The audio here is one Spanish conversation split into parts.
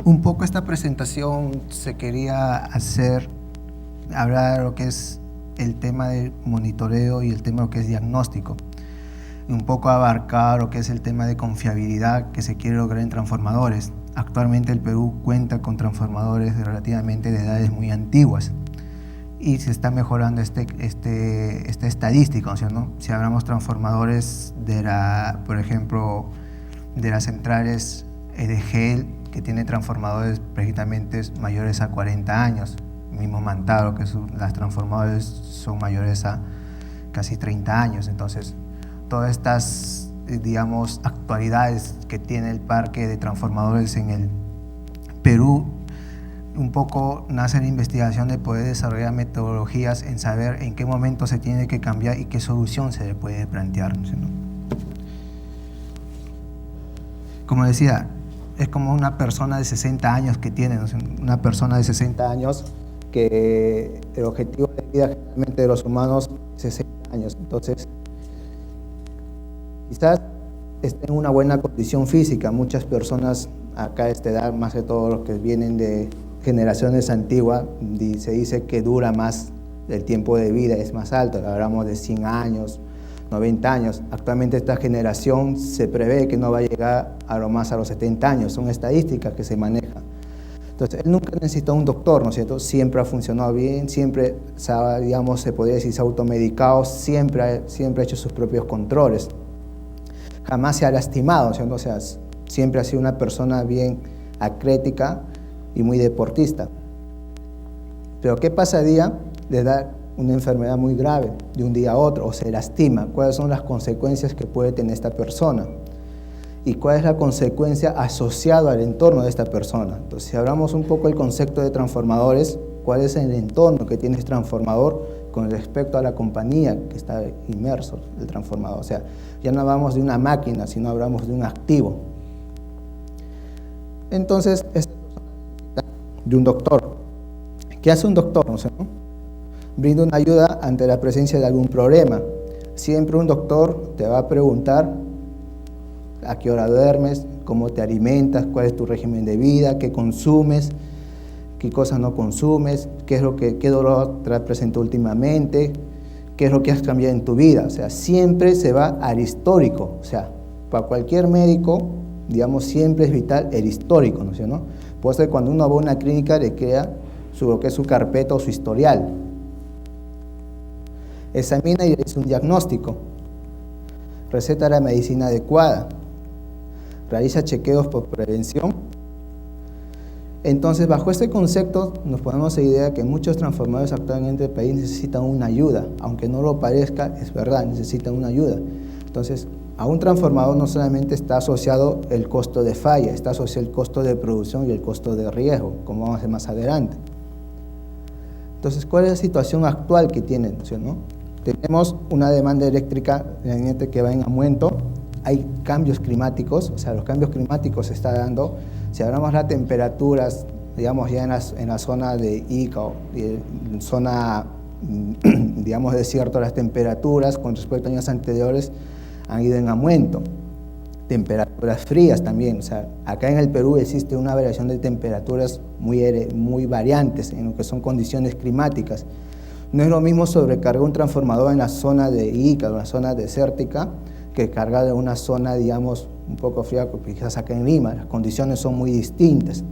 Un poco esta presentación se quería hablar de lo que es el tema del monitoreo y el tema de lo que es diagnóstico. Un poco abarcar lo que es el tema de confiabilidad que se quiere lograr en transformadores. Actualmente el Perú cuenta con transformadores relativamente de edades muy antiguas y se está mejorando esta estadística, ¿no? Si hablamos transformadores por ejemplo, de las centrales de GEL, que tiene transformadores precisamente mayores a 40 años, mismo Mantaro, que las transformadores son mayores a casi 30 años. Entonces, todas estas, digamos, actualidades que tiene el parque de transformadores en el Perú, un poco nace la investigación de poder desarrollar metodologías en saber en qué momento se tiene que cambiar y qué solución se le puede plantear, ¿no? Como decía, es como una persona de 60 años que tiene, ¿no? Una persona de 60 años que el objetivo de vida generalmente de los humanos es 60 años. Entonces, quizás esté en una buena condición física. Muchas personas acá a esta edad, más que todos los que vienen de generaciones antiguas, se dice que dura más, el tiempo de vida es más alto. Hablamos de 100 años, 90 años. Actualmente esta generación se prevé que no va a llegar a lo más a los 70 años. Son estadísticas que se manejan. Entonces, él nunca necesitó un doctor, ¿no es cierto? Siempre ha funcionado bien, siempre, digamos, se podría decir, se ha automedicado, siempre ha hecho sus propios controles. Jamás se ha lastimado, ¿no es cierto? O sea, siempre ha sido una persona bien atlética y muy deportista. Pero ¿qué pasaría de dar una enfermedad muy grave de un día a otro o se lastima? ¿Cuáles son las consecuencias que puede tener esta persona? ¿Y cuál es la consecuencia asociada al entorno de esta persona? Entonces, si hablamos un poco del concepto de transformadores, ¿cuál es el entorno que tiene este transformador con respecto a la compañía que está inmerso el transformador? O sea, ya no hablamos de una máquina, sino hablamos de un activo. Entonces, esta persona necesita de un doctor. ¿Qué hace un doctor? ¿No? Brinda una ayuda ante la presencia de algún problema. Siempre un doctor te va a preguntar a qué hora duermes, cómo te alimentas, cuál es tu régimen de vida, qué consumes, qué cosas no consumes, qué dolor te presentó últimamente, qué es lo que has cambiado en tu vida. O sea, siempre se va al histórico. O sea, para cualquier médico, digamos, siempre es vital el histórico, ¿no es cierto? Puede ser cuando uno va a una clínica, le crea lo que es su carpeta o su historial. Examina y hace un diagnóstico. Receta la medicina adecuada. Realiza chequeos por prevención. Entonces, bajo este concepto, nos ponemos a idea que muchos transformadores actualmente del país necesitan una ayuda. Aunque no lo parezca, es verdad, necesitan una ayuda. Entonces, a un transformador no solamente está asociado el costo de falla, está asociado el costo de producción y el costo de riesgo, como vamos a ver más adelante. Entonces, ¿cuál es la situación actual que tienen? ¿No? Tenemos una demanda eléctrica que va en aumento, hay cambios climáticos, o sea, los cambios climáticos se están dando. Si hablamos de las temperaturas, digamos ya en la zona de Ica, en zona, digamos, desierto, las temperaturas con respecto a años anteriores han ido en aumento. Temperaturas frías también, o sea, acá en el Perú existe una variación de temperaturas muy variantes en lo que son condiciones climáticas. No es lo mismo sobrecargar un transformador en la zona de Ica, en la zona desértica, que cargar en una zona, digamos, un poco fría, quizás acá en Lima. Las condiciones son muy distintas.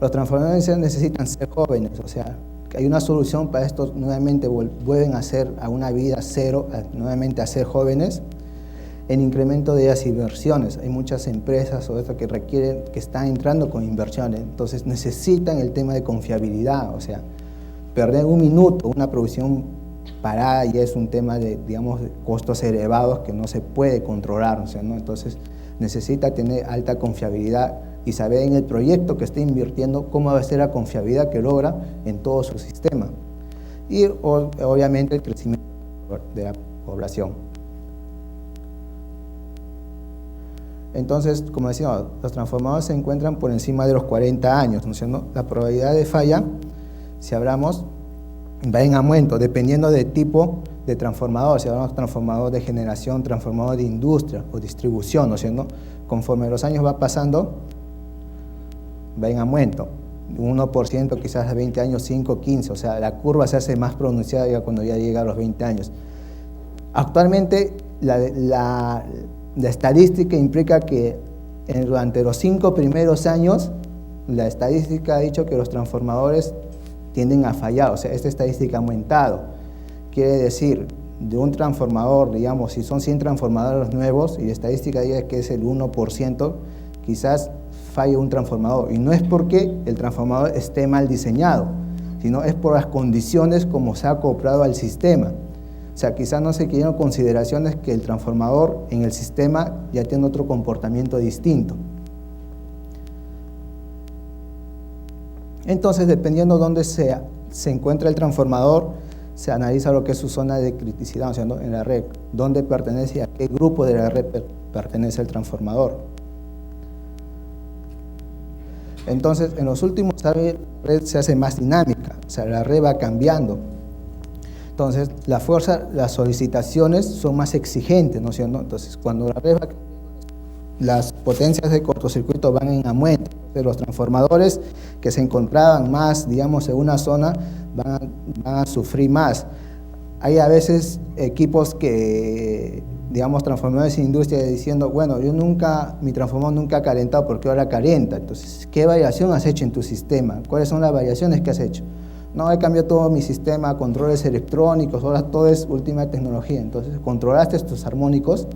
Los transformadores necesitan ser jóvenes, o sea, que hay una solución para esto. Nuevamente vuelven a una vida cero, nuevamente a ser jóvenes, en incremento de las inversiones. Hay muchas empresas que están entrando con inversiones, entonces necesitan el tema de confiabilidad. O sea, perder un minuto, una producción parada, y es un tema de, digamos, de costos elevados que no se puede controlar, o sea, ¿no? Entonces necesita tener alta confiabilidad y saber en el proyecto que está invirtiendo cómo va a ser la confiabilidad que logra en todo su sistema. Y obviamente el crecimiento de la población. Entonces, como decíamos, los transformadores se encuentran por encima de los 40 años, ¿no es cierto? La probabilidad de falla, si hablamos, va en aumento, dependiendo del tipo de transformador. Si hablamos de transformador de generación, transformador de industria o distribución, ¿no es cierto? Conforme los años va pasando, va en aumento. 1% quizás a 20 años, 5, 15, o sea, la curva se hace más pronunciada ya cuando ya llega a los 20 años. Actualmente la estadística implica que durante los 5 primeros años, la estadística ha dicho que los transformadores tienden a fallar, o sea, esta estadística ha aumentado. Quiere decir, de un transformador, digamos, si son 100 transformadores nuevos y la estadística dice que es el 1%, quizás falle un transformador. Y no es porque el transformador esté mal diseñado, sino es por las condiciones como se ha acoplado al sistema. O sea, quizás no se quieren consideraciones que el transformador en el sistema ya tiene otro comportamiento distinto. Entonces, dependiendo de dónde se encuentra el transformador, se analiza lo que es su zona de criticidad, o sea, ¿no?, en la red, dónde pertenece y a qué grupo de la red pertenece el transformador. Entonces, en los últimos años la red se hace más dinámica, o sea, la red va cambiando. Entonces, las solicitaciones son más exigentes, ¿no es cierto? Entonces, cuando la red va cambiando, las potencias de cortocircuito van en aumento. Entonces, los transformadores que se encontraban más, digamos, en una zona, van a sufrir más. Hay a veces equipos que, digamos, transformadores en industria diciendo, bueno, mi transformador nunca ha calentado porque ahora calienta. Entonces, ¿qué variación has hecho en tu sistema? ¿Cuáles son las variaciones que has hecho? No, he cambiado todo mi sistema, controles electrónicos, ahora todo es última tecnología. Entonces, ¿controlaste tus armónicos?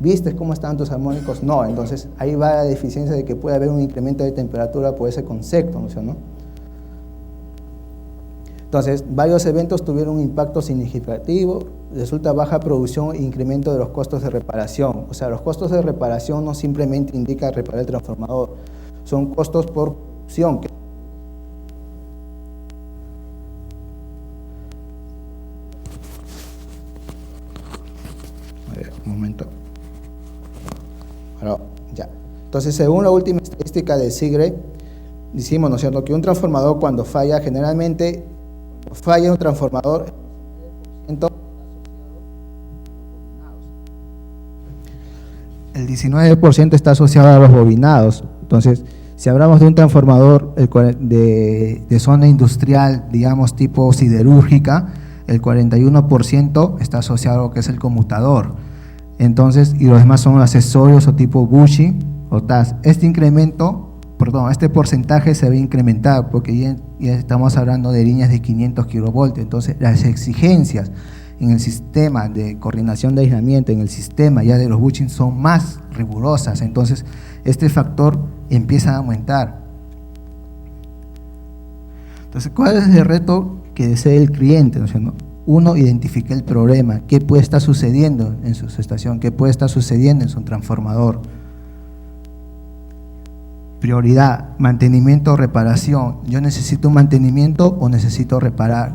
¿Viste cómo estaban tus armónicos? No, entonces ahí va la deficiencia de que puede haber un incremento de temperatura por ese concepto, ¿no? Entonces, varios eventos tuvieron un impacto significativo, resulta baja producción e incremento de los costos de reparación. O sea, los costos de reparación no simplemente indica reparar el transformador, son costos por producción. A ver, un momento. Bueno, ya. Entonces, según la última estadística de SIGRE, decimos, ¿no es cierto?, que un transformador cuando falla, generalmente falla un transformador, el 19% está asociado a los bobinados. Entonces, si hablamos de un transformador de zona industrial, digamos tipo siderúrgica, el 41% está asociado a lo que es el conmutador. Entonces, y los demás son accesorios o tipo bushing o TAS. Este porcentaje se ve incrementado porque ya estamos hablando de líneas de 500 kilovoltios. Entonces, las exigencias en el sistema de coordinación de aislamiento, en el sistema ya de los bushing son más rigurosas. Entonces, este factor empieza a aumentar. Entonces, ¿cuál es el reto que desea el cliente? ¿No? Uno, identifica el problema, qué puede estar sucediendo en su estación, qué puede estar sucediendo en su transformador. Prioridad, mantenimiento o reparación. Yo necesito un mantenimiento o necesito reparar.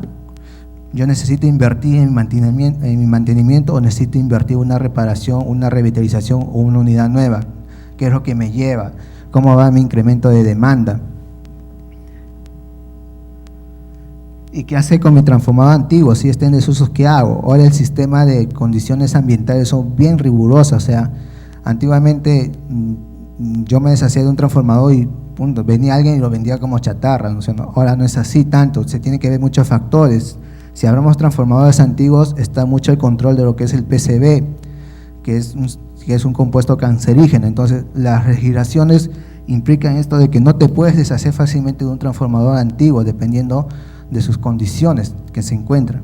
Yo necesito invertir en mi mantenimiento o necesito invertir en una reparación, una revitalización o una unidad nueva. ¿Qué es lo que me lleva? ¿Cómo va mi incremento de demanda? ¿Y qué hace con mi transformador antiguo? Si está en desusos, ¿qué hago? Ahora el sistema de condiciones ambientales son bien rigurosas. O sea, antiguamente yo me deshacía de un transformador y punto, venía alguien y lo vendía como chatarra. ¿No? Ahora no es así tanto, se tiene que ver muchos factores. Si hablamos de transformadores antiguos, está mucho el control de lo que es el PCB, que es un compuesto cancerígeno. Entonces, las legislaciones implican esto de que no te puedes deshacer fácilmente de un transformador antiguo, dependiendo de sus condiciones que se encuentran.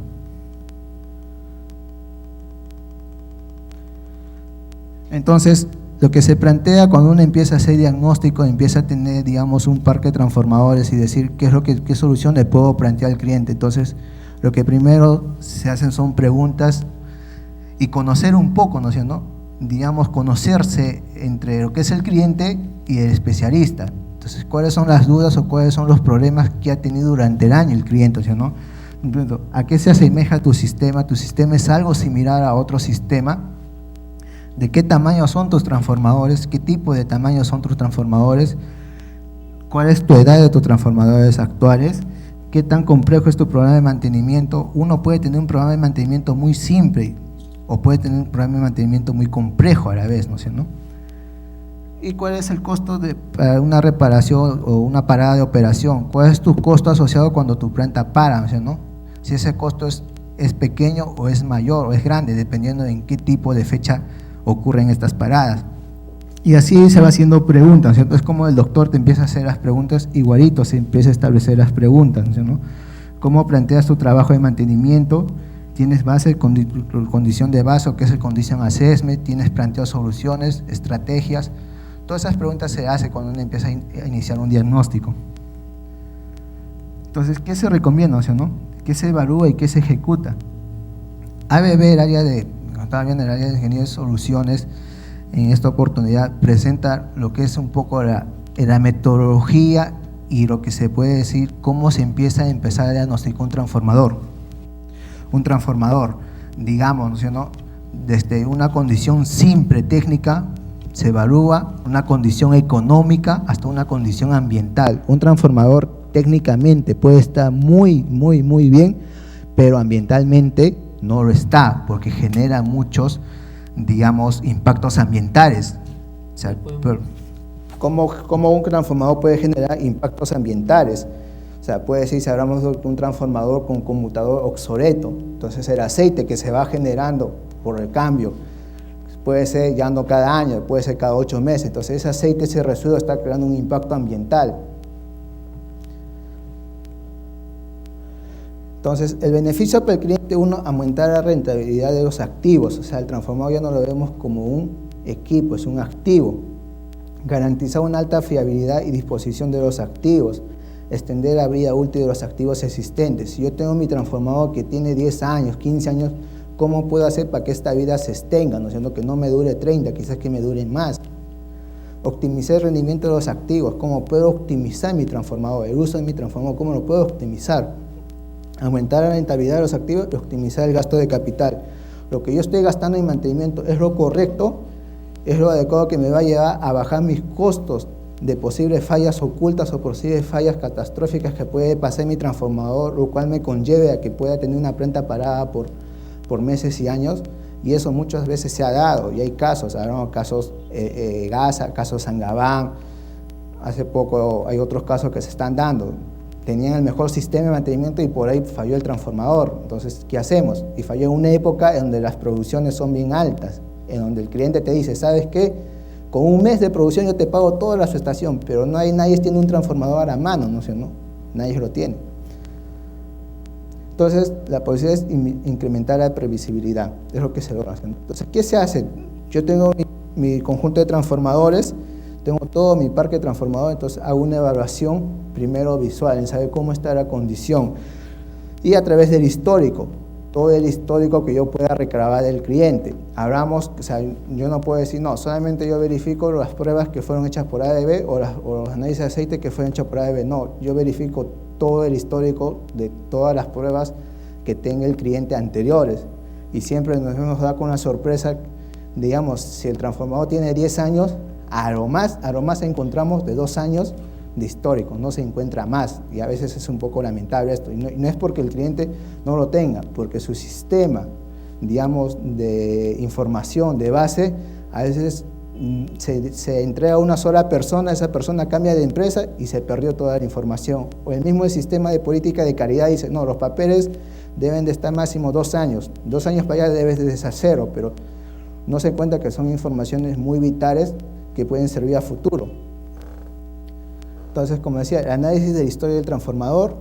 Entonces, lo que se plantea cuando uno empieza a hacer diagnóstico, empieza a tener, digamos, un parque de transformadores y decir qué solución le puedo plantear al cliente. Entonces, lo que primero se hacen son preguntas y conocer un poco, ¿no es cierto? Digamos, conocerse entre lo que es el cliente y el especialista. Entonces, ¿cuáles son las dudas o cuáles son los problemas que ha tenido durante el año el cliente? ¿No? ¿A qué se asemeja tu sistema? ¿Tu sistema es algo similar a otro sistema? ¿De qué tamaño son tus transformadores? ¿Qué tipo de tamaño son tus transformadores? ¿Cuál es tu edad de tus transformadores actuales? ¿Qué tan complejo es tu programa de mantenimiento? Uno puede tener un programa de mantenimiento muy simple o puede tener un programa de mantenimiento muy complejo a la vez, ¿no? ¿Y cuál es el costo de una reparación o una parada de operación? ¿Cuál es tu costo asociado cuando tu planta para? ¿No? Si ese costo es pequeño o es mayor o es grande, dependiendo de en qué tipo de fecha ocurren estas paradas. Y así se va haciendo preguntas, ¿cierto? Es como el doctor te empieza a hacer las preguntas, igualito se empieza a establecer las preguntas, ¿no? ¿Cómo planteas tu trabajo de mantenimiento? ¿Tienes base, condición de base, que es el condition assessment? ¿Tienes planteado soluciones, estrategias? Todas esas preguntas se hacen cuando uno empieza a iniciar un diagnóstico. Entonces, ¿qué se recomienda, ¿no? ¿Qué se evalúa y qué se ejecuta? ABB, estaba viendo el área de ingeniería de soluciones, en esta oportunidad presenta lo que es un poco la metodología y lo que se puede decir, cómo se empieza a empezar a diagnosticar un transformador. Un transformador, digamos, ¿no? Desde una condición simple técnica, se evalúa una condición económica hasta una condición ambiental. Un transformador técnicamente puede estar muy bien, pero ambientalmente no lo está, porque genera muchos, digamos, impactos ambientales. O sea, ¿cómo un transformador puede generar impactos ambientales? O sea, puede decir, si hablamos de un transformador con conmutador obsoleto, entonces el aceite que se va generando por el cambio, puede ser ya no cada año, puede ser cada 8 meses, entonces ese aceite, ese residuo está creando un impacto ambiental. Entonces, el beneficio para el cliente, uno, aumentar la rentabilidad de los activos, o sea, el transformador ya no lo vemos como un equipo, es un activo. Garantizar una alta fiabilidad y disposición de los activos, extender la vida útil de los activos existentes. Si yo tengo mi transformador que tiene 10 años, 15 años, ¿cómo puedo hacer para que esta vida se extenga? ¿No? Siendo que no me dure 30, quizás que me dure más. Optimizar el rendimiento de los activos, ¿cómo puedo optimizar mi transformador? El uso de mi transformador, ¿cómo lo puedo optimizar? Aumentar la rentabilidad de los activos y optimizar el gasto de capital. Lo que yo estoy gastando en mantenimiento es lo correcto, es lo adecuado que me va a llevar a bajar mis costos de posibles fallas ocultas o posibles fallas catastróficas que puede pasar en mi transformador, lo cual me conlleve a que pueda tener una planta parada por meses y años, y eso muchas veces se ha dado, y hay casos, casos Gaza, casos Sangabán, hace poco hay otros casos que se están dando. Tenían el mejor sistema de mantenimiento y por ahí falló el transformador. Entonces, ¿qué hacemos? Y falló en una época en donde las producciones son bien altas, en donde el cliente te dice, ¿sabes qué? Con un mes de producción yo te pago toda la estación, pero nadie tiene un transformador a la mano, ¿no? Nadie lo tiene. Entonces, la posibilidad es incrementar la previsibilidad, es lo que se logra. Entonces, ¿qué se hace? Yo tengo mi conjunto de transformadores, tengo todo mi parque transformador, entonces hago una evaluación primero visual, en saber cómo está la condición. Y a través del histórico, todo el histórico que yo pueda recabar del cliente. Hablamos, o sea, yo no puedo decir, no, solamente yo verifico las pruebas que fueron hechas por ABB o los análisis de aceite que fueron hechos por ABB. No, yo verifico todo el histórico de todas las pruebas que tenga el cliente anteriores. Y siempre nos da con una sorpresa, digamos, si el transformador tiene 10 años, a lo más encontramos de 2 años de histórico, no se encuentra más, y a veces es un poco lamentable esto, y no es porque el cliente no lo tenga, porque su sistema, digamos, de información, de base, a veces se entrega a una sola persona, esa persona cambia de empresa y se perdió toda la información, o el mismo sistema de política de calidad dice, no, los papeles deben de estar máximo 2 años, 2 años para allá debes de deshacerlo, pero no se cuenta que son informaciones muy vitales que pueden servir a futuro. Entonces, como decía, el análisis de la historia del transformador,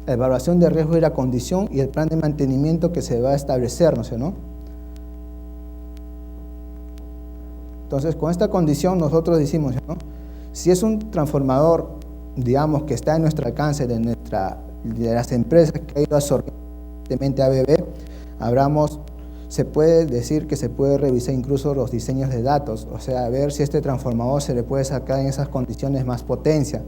la evaluación de riesgo y la condición y el plan de mantenimiento que se va a establecer, ¿no? Entonces, con esta condición nosotros decimos, ¿no? Si es un transformador, digamos, que está en nuestro alcance de las empresas que ha ido absorbiendo ABB, se puede decir que se puede revisar incluso los diseños de datos, o sea, ver si este transformador se le puede sacar en esas condiciones más potencia,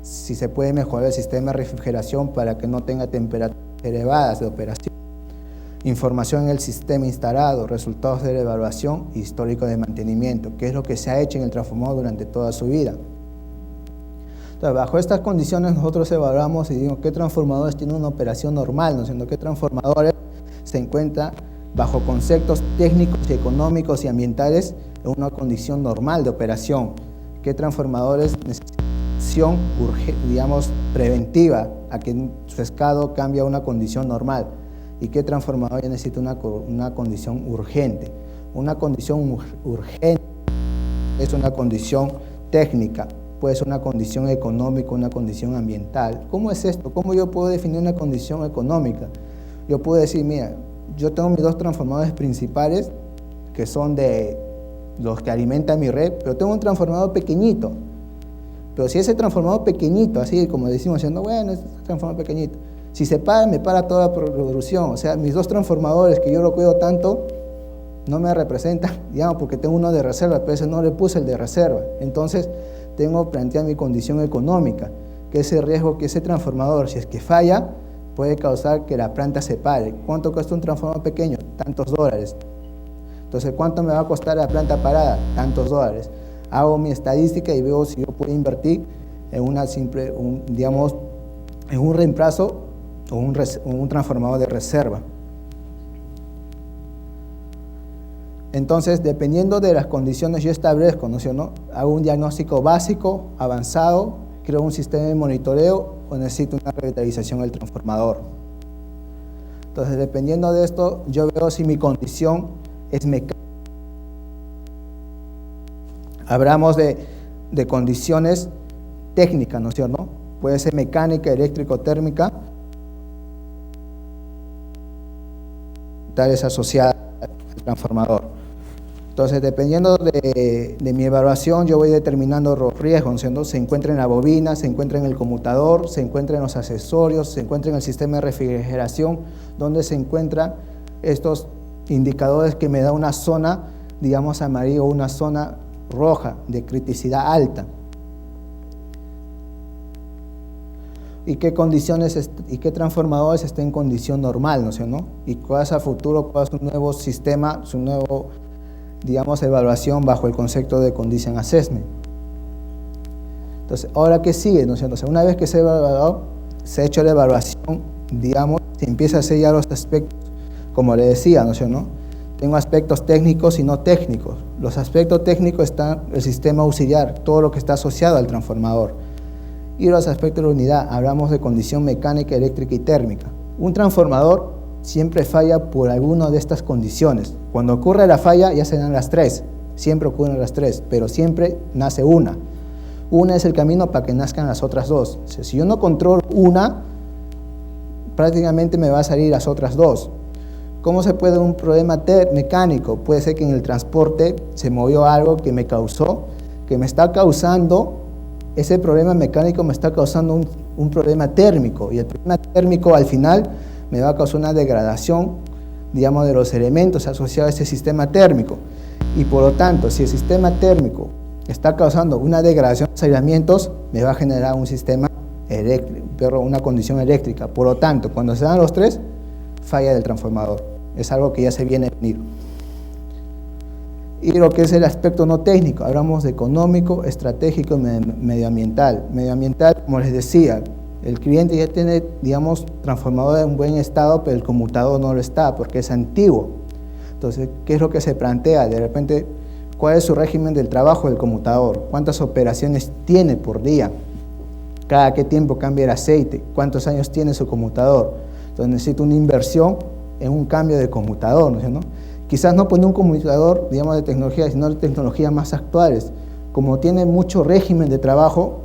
si se puede mejorar el sistema de refrigeración para que no tenga temperaturas elevadas de operación, información en el sistema instalado, resultados de la evaluación y histórico de mantenimiento, que es lo que se ha hecho en el transformador durante toda su vida. Entonces, bajo estas condiciones nosotros evaluamos y digo qué transformadores tienen una operación normal, ¿no? Siendo qué transformadores se encuentran bajo conceptos técnicos y económicos y ambientales en una condición normal de operación, qué transformadores necesitan, digamos, preventiva, a que su estado cambie a una condición normal, y qué transformador ya necesita una condición urgente. Una condición urgente es una condición técnica, puede ser una condición económica, una condición ambiental. ¿Cómo es esto? ¿Cómo yo puedo definir una condición económica? Yo puedo decir, mira, yo tengo mis dos transformadores principales, que son de los que alimentan mi red, pero tengo un transformador pequeñito. Pero si ese transformador pequeñito, así como decimos, diciendo, bueno, es un transformador pequeñito, si se para, me para toda la producción. O sea, mis dos transformadores, que yo lo cuido tanto, no me representan, digamos, porque tengo uno de reserva, pero ese no le puse el de reserva. Entonces, tengo que plantear mi condición económica, que ese riesgo, que ese transformador, si es que falla, puede causar que la planta se pare. ¿Cuánto cuesta un transformador pequeño? Tantos dólares. Entonces, ¿cuánto me va a costar la planta parada? Tantos dólares. Hago mi estadística y veo si yo puedo invertir en una simple, digamos, en un reemplazo o un transformador de reserva. Entonces, dependiendo de las condiciones, yo establezco, ¿no? Hago un diagnóstico básico, avanzado, creo un sistema de monitoreo o necesito una revitalización del transformador. Entonces, dependiendo de esto, yo veo si mi condición es mecánica. Hablamos de condiciones técnicas, ¿no es cierto? Puede ser mecánica, eléctrico-térmica, tales asociadas al transformador. Entonces, dependiendo de mi evaluación, yo voy determinando los riesgos, ¿no es cierto? Se encuentra en la bobina, se encuentra en el conmutador, se encuentra en los accesorios, se encuentra en el sistema de refrigeración, donde se encuentran estos indicadores que me da una zona, digamos, amarillo, o una zona roja de criticidad alta. ¿Y qué condiciones y qué transformadores estén en condición normal, ¿no es cierto? Y cuál es a futuro, cuál es un nuevo sistema, su nuevo, digamos, evaluación bajo el concepto de Condition Assessment. Entonces, ¿ahora qué sigue, ¿no es cierto? O sea, una vez que se ha evaluado, se ha hecho la evaluación, digamos, se empieza a hacer ya los aspectos, como le decía, ¿no es cierto? Tengo aspectos técnicos y no técnicos. Los aspectos técnicos están el sistema auxiliar, todo lo que está asociado al transformador. Y los aspectos de la unidad, hablamos de condición mecánica, eléctrica y térmica. Un transformador siempre falla por alguna de estas condiciones. Cuando ocurre la falla, ya se dan las tres. Siempre ocurren las tres, pero siempre nace una. Una es el camino para que nazcan las otras dos. O sea, si yo no controlo una, prácticamente me va a salir las otras dos. ¿Cómo se puede un problema mecánico? Puede ser que en el transporte se movió algo que me está causando, ese problema mecánico me está causando un problema térmico, y el problema térmico al final me va a causar una degradación, digamos, de los elementos asociados a ese sistema térmico. Y por lo tanto, si el sistema térmico está causando una degradación de los aislamientos, me va a generar un sistema eléctrico, pero una condición eléctrica. Por lo tanto, cuando se dan los tres, falla del transformador. Es algo que ya se viene a venir. Y lo que es el aspecto no técnico, hablamos de económico, estratégico y medioambiental. Medioambiental, como les decía, el cliente ya tiene, digamos, transformador en buen estado, pero el conmutador no lo está porque es antiguo. Entonces, ¿qué es lo que se plantea? De repente, ¿cuál es su régimen del trabajo del conmutador? ¿Cuántas operaciones tiene por día? ¿Cada qué tiempo cambia el aceite? ¿Cuántos años tiene su conmutador? Entonces, necesita una inversión en un cambio de conmutador, ¿no es cierto? Quizás no poner un conmutador, digamos, de tecnología, sino de tecnologías más actuales. Como tiene mucho régimen de trabajo,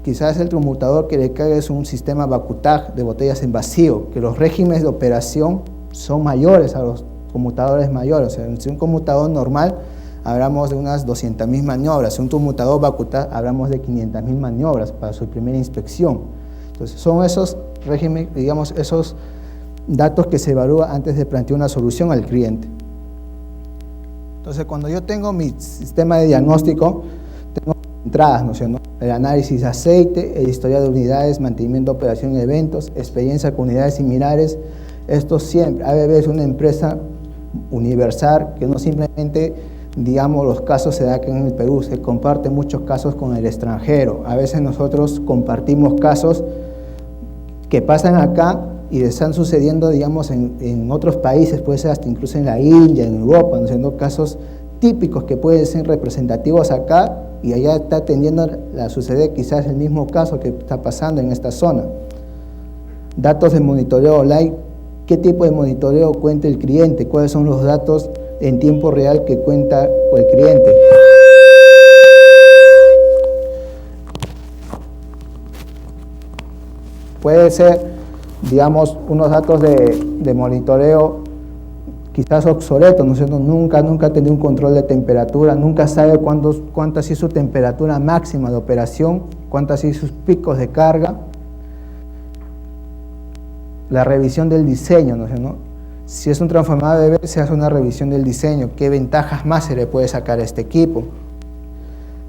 quizás el conmutador que le cae es un sistema Bakutaj de botellas en vacío, que los regímenes de operación son mayores a los conmutadores mayores. O sea, si un conmutador normal, hablamos de unas 200.000 maniobras. Si un conmutador Bakutaj, hablamos de 500.000 maniobras para su primera inspección. Entonces, son esos regímenes, digamos, esos datos que se evalúan antes de plantear una solución al cliente. Entonces, cuando yo tengo mi sistema de diagnóstico, tengo entradas, ¿no es cierto? El análisis de aceite, el historial de unidades, mantenimiento, operación y eventos, experiencia con unidades similares. Esto siempre, ABB es una empresa universal que no simplemente, digamos, los casos se dan aquí en el Perú, se comparten muchos casos con el extranjero. A veces nosotros compartimos casos que pasan acá y están sucediendo, digamos, en otros países, puede ser hasta incluso en la India, en Europa, ¿no? Siendo casos típicos que pueden ser representativos acá, y allá está tendiendo a suceder quizás el mismo caso que está pasando en esta zona. Datos de monitoreo online. ¿Qué tipo de monitoreo cuenta el cliente? ¿Cuáles son los datos en tiempo real que cuenta el cliente? Puede ser, digamos, unos datos de monitoreo quizás obsoletos, ¿no es cierto? Nunca ha tenido un control de temperatura, nunca sabe cuánta ha sido su temperatura máxima de operación, cuántos han sido sus picos de carga. La revisión del diseño, ¿no es cierto? Si es un transformador de B, se hace una revisión del diseño, qué ventajas más se le puede sacar a este equipo.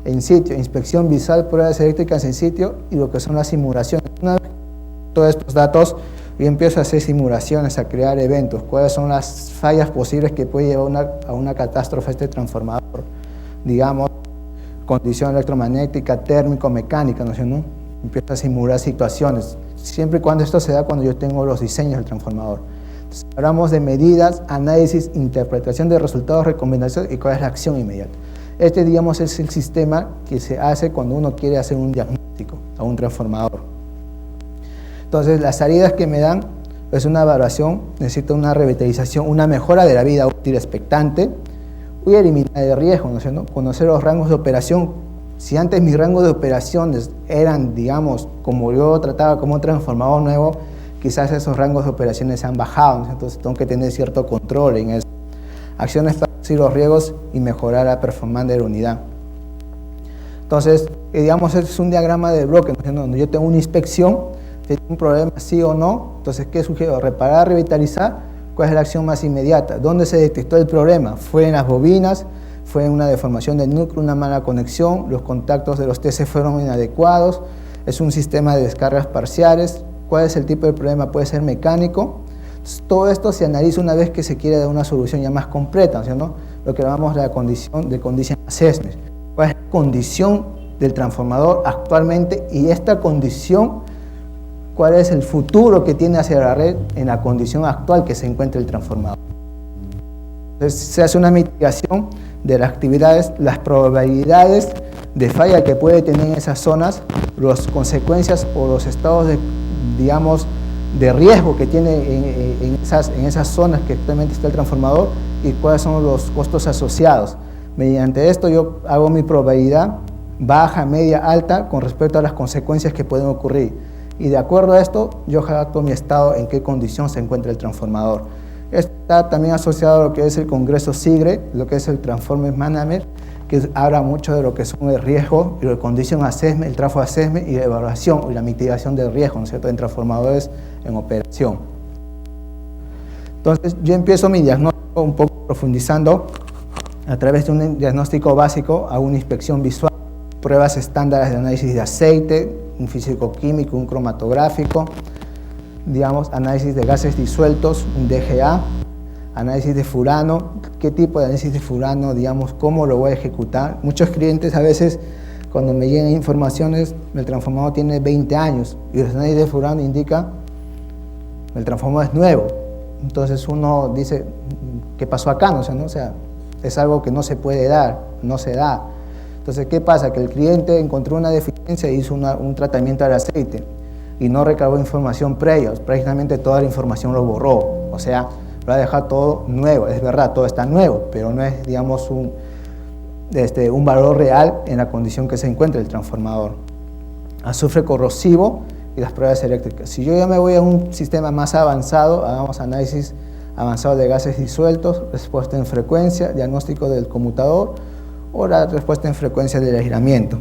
En sitio, inspección visual, pruebas eléctricas en sitio y lo que son las simulaciones. Una vez todos estos datos, yo empiezo a hacer simulaciones, a crear eventos, cuáles son las fallas posibles que puede llevar a una catástrofe este transformador, digamos, condición electromagnética, térmico, mecánica, ¿no es cierto? Empiezo a simular situaciones, siempre y cuando esto se da cuando yo tengo los diseños del transformador. Entonces, hablamos de medidas, análisis, interpretación de resultados, recomendaciones y cuál es la acción inmediata. Este, digamos, es el sistema que se hace cuando uno quiere hacer un diagnóstico a un transformador. Entonces, las salidas que me dan es una evaluación, necesito una revitalización, una mejora de la vida útil expectante. Voy a eliminar el riesgo, ¿no es cierto? Conocer los rangos de operación. Si antes mis rangos de operaciones eran, digamos, como yo trataba como un transformador nuevo, quizás esos rangos de operaciones se han bajado, ¿no? Entonces tengo que tener cierto control en eso. Acciones para reducir los riesgos y mejorar la performance de la unidad. Entonces, digamos, este es un diagrama de bloque, ¿no? Donde yo tengo una inspección, ¿tiene un problema sí o no? Entonces, ¿qué sugiero? Reparar, revitalizar. ¿Cuál es la acción más inmediata? ¿Dónde se detectó el problema? ¿Fue en las bobinas? ¿Fue una deformación del núcleo, una mala conexión? ¿Los contactos de los TC fueron inadecuados? ¿Es un sistema de descargas parciales? ¿Cuál es el tipo de problema? ¿Puede ser mecánico? Entonces, todo esto se analiza una vez que se quiere dar una solución ya más completa, ¿no? Lo que llamamos la condición de condition assessment. ¿Cuál es la condición del transformador actualmente? Y esta condición, ¿cuál es el futuro que tiene hacia la red en la condición actual que se encuentra el transformador? Entonces, se hace una mitigación de las actividades, las probabilidades de falla que puede tener en esas zonas, las consecuencias o los estados de, digamos, de riesgo que tiene en esas zonas que actualmente está el transformador y cuáles son los costos asociados. Mediante esto yo hago mi probabilidad baja, media, alta con respecto a las consecuencias que pueden ocurrir. Y de acuerdo a esto, yo adapto mi estado en qué condición se encuentra el transformador. Esto está también asociado a lo que es el Congreso SIGRE, lo que es el Transformer Management, que habla mucho de lo que son el riesgo y el Condition Assessment, el Transfer Assessment y la evaluación y la mitigación del riesgo, ¿no es cierto?, en transformadores en operación. Entonces, yo empiezo mi diagnóstico un poco profundizando a través de un diagnóstico básico, hago una inspección visual, pruebas estándares de análisis de aceite, un físico-químico, un cromatográfico, digamos, análisis de gases disueltos, un DGA, análisis de furano, qué tipo de análisis de furano, digamos, cómo lo voy a ejecutar. Muchos clientes a veces, cuando me llegan informaciones, el transformador tiene 20 años y el análisis de furano indica el transformador es nuevo. Entonces uno dice, ¿qué pasó acá? ¿No? O sea, es algo que no se puede dar, no se da. Entonces, ¿qué pasa? Que el cliente encontró una deficiencia e hizo un tratamiento al aceite y no recabó información previa, prácticamente toda la información lo borró, o sea, lo ha dejado todo nuevo. Es verdad, todo está nuevo, pero no es, digamos, un valor real en la condición que se encuentra el transformador. Azufre corrosivo y las pruebas eléctricas. Si yo ya me voy a un sistema más avanzado, hagamos análisis avanzado de gases disueltos, respuesta en frecuencia, diagnóstico del conmutador o la respuesta en frecuencia del aislamiento.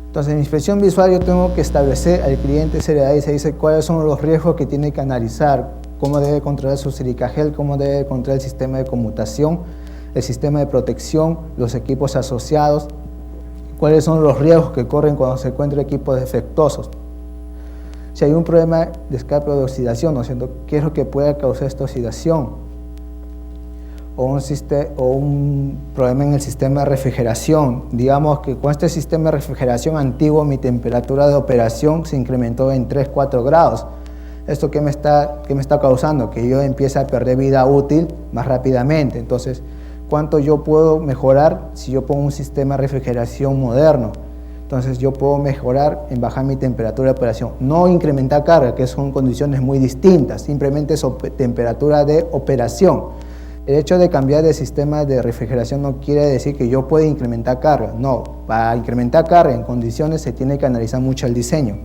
Entonces, en inspección visual yo tengo que establecer al cliente, se le da y se dice cuáles son los riesgos que tiene que analizar, cómo debe controlar su silica gel, cómo debe controlar el sistema de conmutación, el sistema de protección, los equipos asociados, cuáles son los riesgos que corren cuando se encuentran equipos defectuosos. Si hay un problema de escape o de oxidación, ¿no es cierto? ¿Qué es lo que puede causar esta oxidación? O un problema en el sistema de refrigeración. Digamos que con este sistema de refrigeración antiguo mi temperatura de operación se incrementó en 3-4 grados. ¿Esto qué me está causando? Que yo empiece a perder vida útil más rápidamente. Entonces, cuánto yo puedo mejorar si yo pongo un sistema de refrigeración moderno. Entonces yo puedo mejorar en bajar mi temperatura de operación. No incrementar carga, que son condiciones muy distintas, simplemente es temperatura de operación. El hecho de cambiar de sistema de refrigeración no quiere decir que yo pueda incrementar carga. No, para incrementar carga en condiciones se tiene que analizar mucho el diseño.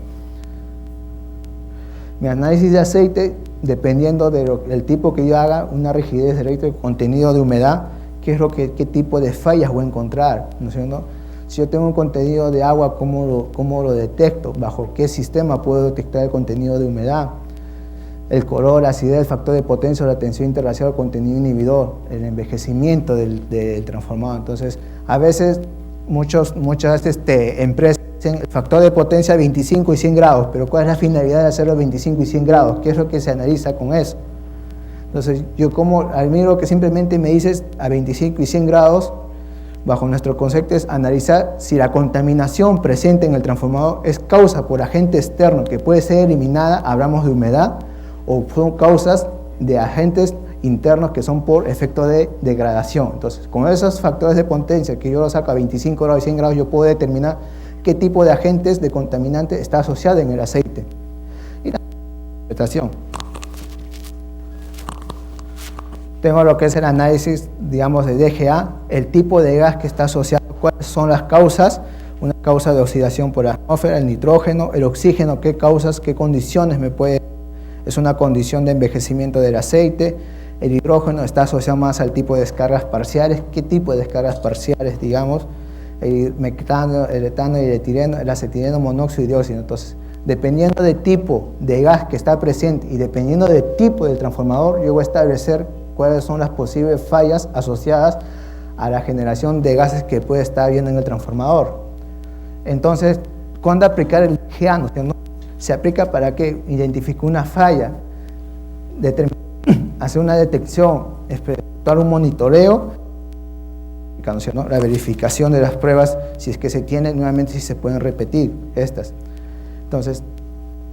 Mi análisis de aceite, dependiendo del tipo que yo haga, una rigidez eléctrica, contenido de humedad, qué tipo de fallas voy a encontrar, ¿no es cierto? Si yo tengo un contenido de agua, ¿cómo lo detecto? ¿Bajo qué sistema puedo detectar el contenido de humedad? El color, la acidez, el factor de potencia, la tensión interracial, el contenido inhibidor, el envejecimiento del transformador. Entonces, a veces muchas empresas dicen el factor de potencia 25 y 100 grados, pero ¿cuál es la finalidad de hacerlo 25 y 100 grados? ¿Qué es lo que se analiza con eso? Entonces, yo como admiro que simplemente me dices a 25 y 100 grados, bajo nuestro concepto es analizar si la contaminación presente en el transformador es causa por agente externo que puede ser eliminada, hablamos de humedad, o son causas de agentes internos que son por efecto de degradación. Entonces, con esos factores de potencia que yo lo saco a 25 grados y 100 grados, yo puedo determinar qué tipo de agentes de contaminante está asociado en el aceite. Y la interpretación. Tengo lo que es el análisis, digamos, de DGA, el tipo de gas que está asociado, cuáles son las causas, una causa de oxidación por la atmósfera, el nitrógeno, el oxígeno, qué causas, qué condiciones es una condición de envejecimiento del aceite, el hidrógeno está asociado más al tipo de descargas parciales, qué tipo de descargas parciales, digamos, el metano, el etano y el etileno, el acetileno, monóxido y dióxido. Entonces, dependiendo del tipo de gas que está presente y dependiendo del tipo del transformador, yo voy a establecer cuáles son las posibles fallas asociadas a la generación de gases que puede estar habiendo en el transformador. Entonces, ¿cuándo aplicar el DGA? ¿No? Se aplica para que identifique una falla, hacer una detección, efectuar un monitoreo, ¿no? La verificación de las pruebas, si es que se tienen, nuevamente si se pueden repetir estas. Entonces,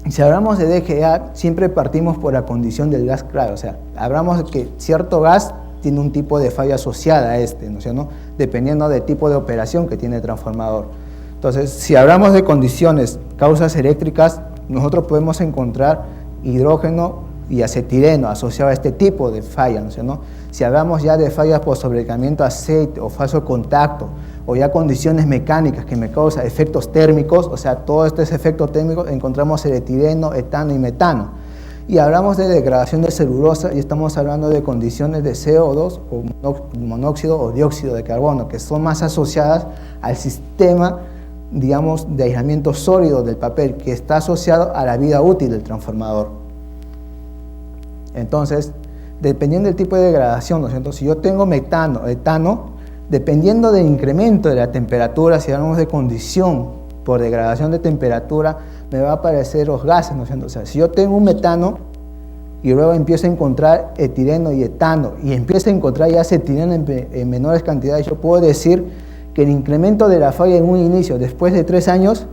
si hablamos de DGA, siempre partimos por la condición del gas claro, o sea, hablamos de que cierto gas tiene un tipo de falla asociada a ¿no es cierto? Dependiendo del tipo de operación que tiene el transformador. Entonces, si hablamos de condiciones, causas eléctricas, nosotros podemos encontrar hidrógeno y acetileno asociados a este tipo de falla, ¿no es cierto? Si hablamos ya de fallas por sobrecalentamiento de aceite o falso contacto, o ya condiciones mecánicas que me causan efectos térmicos, o sea, todo este efecto térmico, encontramos el etileno, etano y metano. Y hablamos de degradación de celulosa y estamos hablando de condiciones de CO2 o monóxido o dióxido de carbono, que son más asociadas al sistema, digamos, de aislamiento sólido del papel, que está asociado a la vida útil del transformador. Entonces, dependiendo del tipo de degradación, ¿no es cierto? Si yo tengo metano, etano, dependiendo del incremento de la temperatura, si hablamos de condición por degradación de temperatura, me va a aparecer los gases, ¿no es cierto? O sea, si yo tengo un metano y luego empiezo a encontrar etileno y etano y empiezo a encontrar ya acetileno en menores cantidades, yo puedo decir que el incremento de la falla en un inicio, después de 3 años,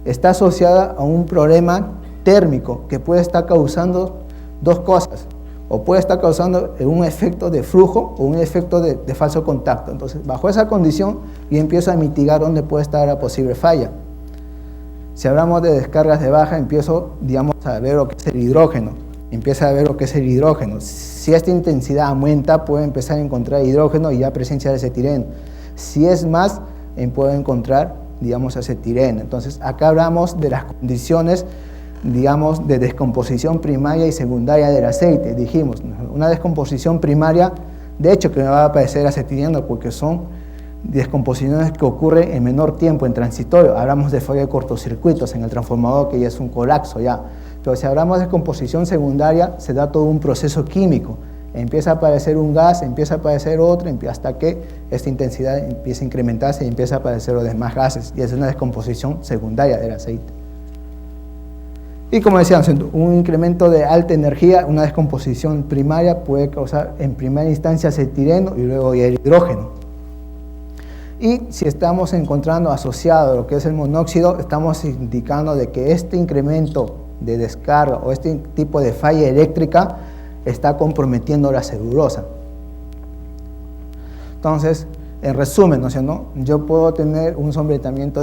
está asociada a un problema térmico que puede estar causando dos cosas. O puede estar causando un efecto de flujo o un efecto de falso contacto. Entonces, bajo esa condición, yo empiezo a mitigar dónde puede estar la posible falla. Si hablamos de descargas de baja, empiezo, digamos, a ver lo que es el hidrógeno. Empieza a ver lo que es el hidrógeno. Si esta intensidad aumenta, puedo empezar a encontrar hidrógeno y ya presencia de acetileno. Si es más, puedo encontrar, digamos, acetileno. Entonces, acá hablamos de las condiciones, digamos, de descomposición primaria y secundaria del aceite. Dijimos, una descomposición primaria, de hecho que me va a aparecer acetileno porque son descomposiciones que ocurren en menor tiempo en transitorio. Hablamos de falla de cortocircuitos en el transformador, que ya es un colapso ya. Pero si hablamos de descomposición secundaria, se da todo un proceso químico. Empieza a aparecer un gas, empieza a aparecer otro, hasta que esta intensidad empieza a incrementarse y empieza a aparecer los demás gases. Y es una descomposición secundaria del aceite. Y como decíamos, un incremento de alta energía, una descomposición primaria puede causar en primera instancia acetileno y luego el hidrógeno. Y si estamos encontrando asociado lo que es el monóxido, estamos indicando de que este incremento de descarga o este tipo de falla eléctrica está comprometiendo la celulosa. Entonces, en resumen, ¿no? Yo puedo tener un sobrecalentamiento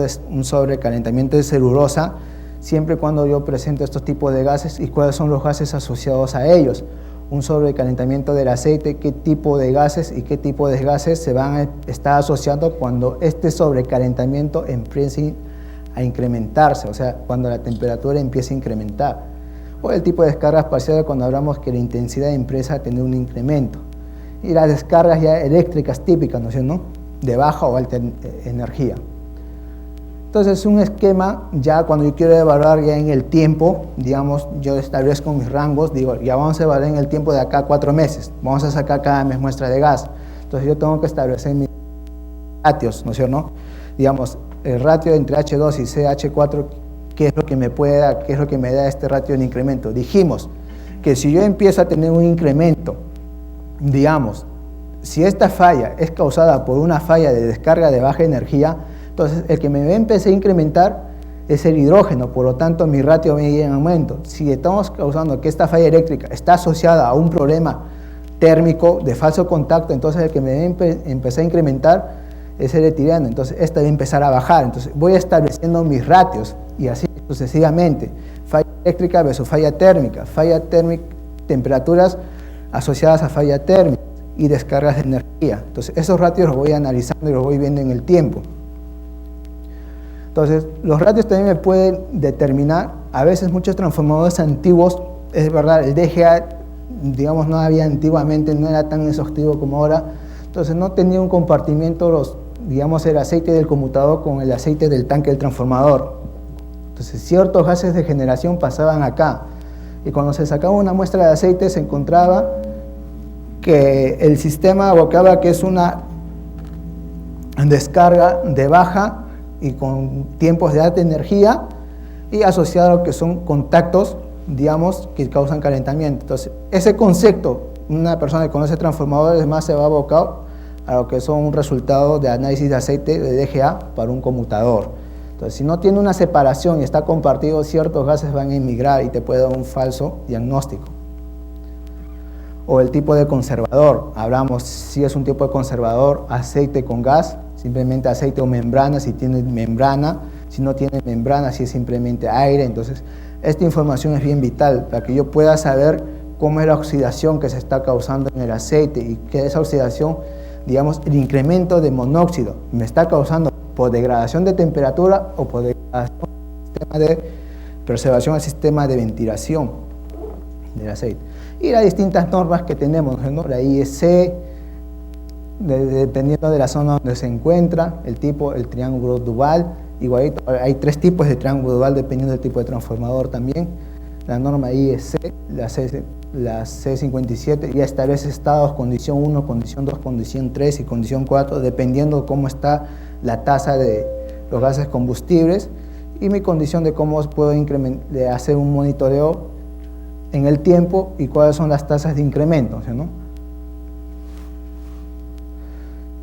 de celulosa siempre y cuando yo presento estos tipos de gases y cuáles son los gases asociados a ellos. Un sobrecalentamiento del aceite, qué tipo de gases y qué tipo de gases se van a estar asociando cuando este sobrecalentamiento empiece a incrementarse, o sea, cuando la temperatura empiece a incrementar. O el tipo de descargas parciales cuando hablamos que la intensidad empieza a tener un incremento. Y las descargas ya eléctricas típicas, ¿no? De baja o alta energía. Entonces, un esquema, ya cuando yo quiero evaluar ya en el tiempo, digamos, yo establezco mis rangos, digo, ya vamos a evaluar en el tiempo de acá a 4 meses, vamos a sacar cada mes muestra de gas. Entonces, yo tengo que establecer mis ratios, ¿no es cierto? Digamos, el ratio entre H2 y CH4, ¿qué es lo que me puede dar? ¿Qué es lo que me da este ratio de incremento? Dijimos que si yo empiezo a tener un incremento, digamos, si esta falla es causada por una falla de descarga de baja energía, entonces el que me va a empezar a incrementar es el hidrógeno, por lo tanto mi ratio va a ir en aumento. Si estamos causando que esta falla eléctrica está asociada a un problema térmico de falso contacto, entonces el que me va a empezar a incrementar es el etileno, entonces esta va a empezar a bajar. Entonces voy estableciendo mis ratios y así sucesivamente. Falla eléctrica versus falla térmica, temperaturas asociadas a falla térmica y descargas de energía. Entonces esos ratios los voy analizando y los voy viendo en el tiempo. Entonces los ratios también me pueden determinar, a veces muchos transformadores antiguos, es verdad, el DGA, digamos, no había antiguamente, no era tan exhaustivo como ahora, entonces no tenía un compartimiento, digamos, el aceite del conmutador con el aceite del tanque del transformador. Entonces ciertos gases de generación pasaban acá, y cuando se sacaba una muestra de aceite se encontraba que el sistema abocaba que es una descarga de baja y con tiempos de alta energía y asociado a lo que son contactos, digamos, que causan calentamiento. Entonces, ese concepto, una persona que conoce transformadores más se va a abocar a lo que son un resultado de análisis de aceite de DGA para un conmutador. Entonces, si no tiene una separación y está compartido, ciertos gases van a emigrar y te puede dar un falso diagnóstico. O el tipo de conservador, hablamos si es un tipo de conservador, aceite con gas, simplemente aceite o membrana, si tiene membrana, si no tiene membrana, si es simplemente aire. Entonces, esta información es bien vital para que yo pueda saber cómo es la oxidación que se está causando en el aceite y que esa oxidación, digamos, el incremento de monóxido, me está causando por degradación de temperatura o por degradación del sistema de preservación al sistema de ventilación del aceite. Y las distintas normas que tenemos, ¿no? La IEC, dependiendo de la zona donde se encuentra, el tipo, el triángulo Duval, igualito, hay 3 tipos de triángulo Duval dependiendo del tipo de transformador también. La norma IEC, la C57, ya establece estados, condición 1, condición 2, condición 3 y condición 4, dependiendo de cómo está la tasa de los gases combustibles y mi condición de cómo puedo hacer un monitoreo en el tiempo y cuáles son las tasas de incremento, ¿no?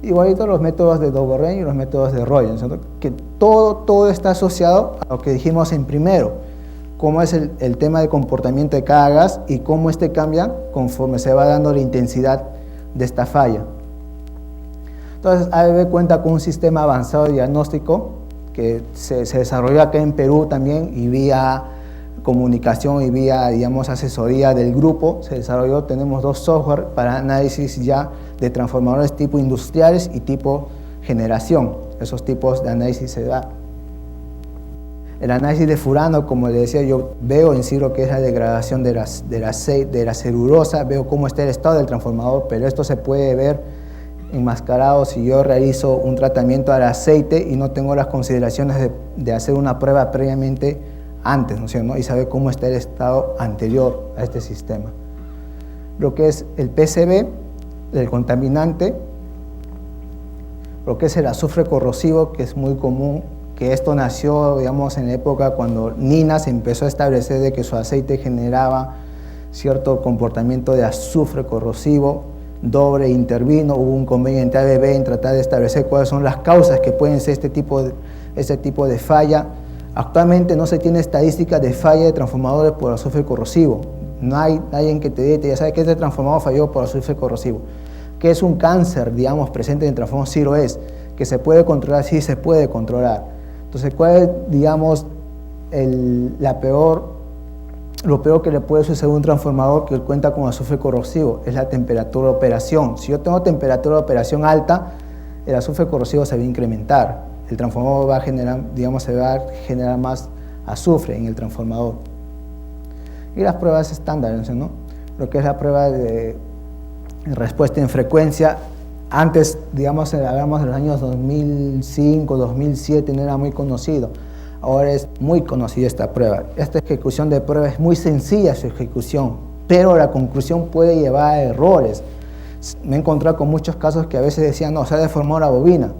Igualito los métodos de Doberein y los métodos de Royer, ¿no? Que todo está asociado a lo que dijimos en primero, cómo es el tema de comportamiento de cada gas y cómo este cambia conforme se va dando la intensidad de esta falla. Entonces, ABB cuenta con un sistema avanzado de diagnóstico que se desarrolló acá en Perú también y vía comunicación y vía, digamos, asesoría del grupo se desarrolló. Tenemos 2 software para análisis ya de transformadores tipo industriales y tipo generación. Esos tipos de análisis se da. El análisis de furano, como le decía, yo veo en sí lo que es la degradación de la celulosa, veo cómo está el estado del transformador, pero esto se puede ver enmascarado si yo realizo un tratamiento al aceite y no tengo las consideraciones de hacer una prueba previamente antes, ¿no? Y saber cómo está el estado anterior a este sistema. Lo que es el PCB, el contaminante, lo que es el azufre corrosivo, que es muy común, que esto nació, digamos, en la época cuando Nina se empezó a establecer de que su aceite generaba cierto comportamiento de azufre corrosivo. Dobre intervino, hubo un convenio entre ABB en tratar de establecer cuáles son las causas que pueden ser este tipo de falla. Actualmente no se tiene estadística de falla de transformadores por azufre corrosivo. No hay alguien que te diga, ya sabes que este transformador falló por azufre corrosivo. ¿Qué es un cáncer, digamos, presente en el transformador? Sí lo es. ¿Que se puede controlar? Sí se puede controlar. Entonces, ¿cuál es, digamos, lo peor que le puede suceder a un transformador que cuenta con azufre corrosivo? Es la temperatura de operación. Si yo tengo temperatura de operación alta, el azufre corrosivo se va a incrementar. El transformador va a generar, digamos, se va a generar más azufre en el transformador. Y las pruebas estándares, ¿no? Lo que es la prueba de respuesta en frecuencia. Antes, digamos, hablamos de los años 2005, 2007, no era muy conocido. Ahora es muy conocida esta prueba. Esta ejecución de prueba es muy sencilla su ejecución, pero la conclusión puede llevar a errores. Me he encontrado con muchos casos que a veces decían, no, se ha deformado la bobina.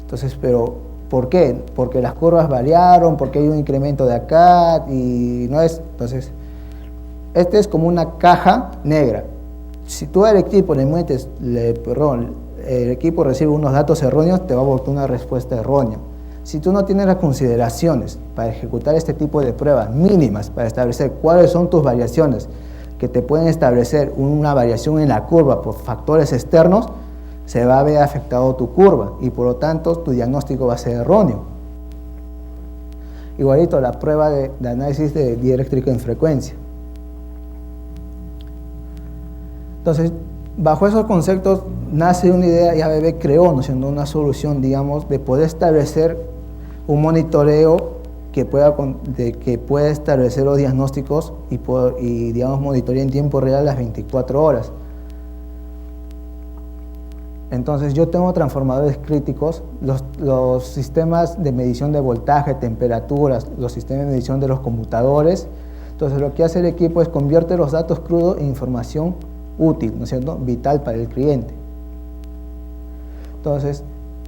Entonces, pero ¿por qué? Porque las curvas variaron, porque hay un incremento de acá y no es. Entonces, este es como una caja negra. Si tú al equipo le metes, el equipo recibe unos datos erróneos, te va a botar una respuesta errónea. Si tú no tienes las consideraciones para ejecutar este tipo de pruebas mínimas, para establecer cuáles son tus variaciones, que te pueden establecer una variación en la curva por factores externos, se va a ver afectado tu curva y por lo tanto tu diagnóstico va a ser erróneo. Igualito la prueba de análisis de dieléctrico en frecuencia. Entonces, bajo esos conceptos nace una idea y ABB creó, ¿no?, siendo una solución, digamos, de poder establecer un monitoreo que pueda establecer los diagnósticos y digamos, monitorear en tiempo real las 24 horas. Entonces, yo tengo transformadores críticos, los sistemas de medición de voltaje, temperaturas, los sistemas de medición de los computadores. Entonces, lo que hace el equipo es convierte los datos crudos en información útil, ¿no es cierto?, vital para el cliente. Entonces,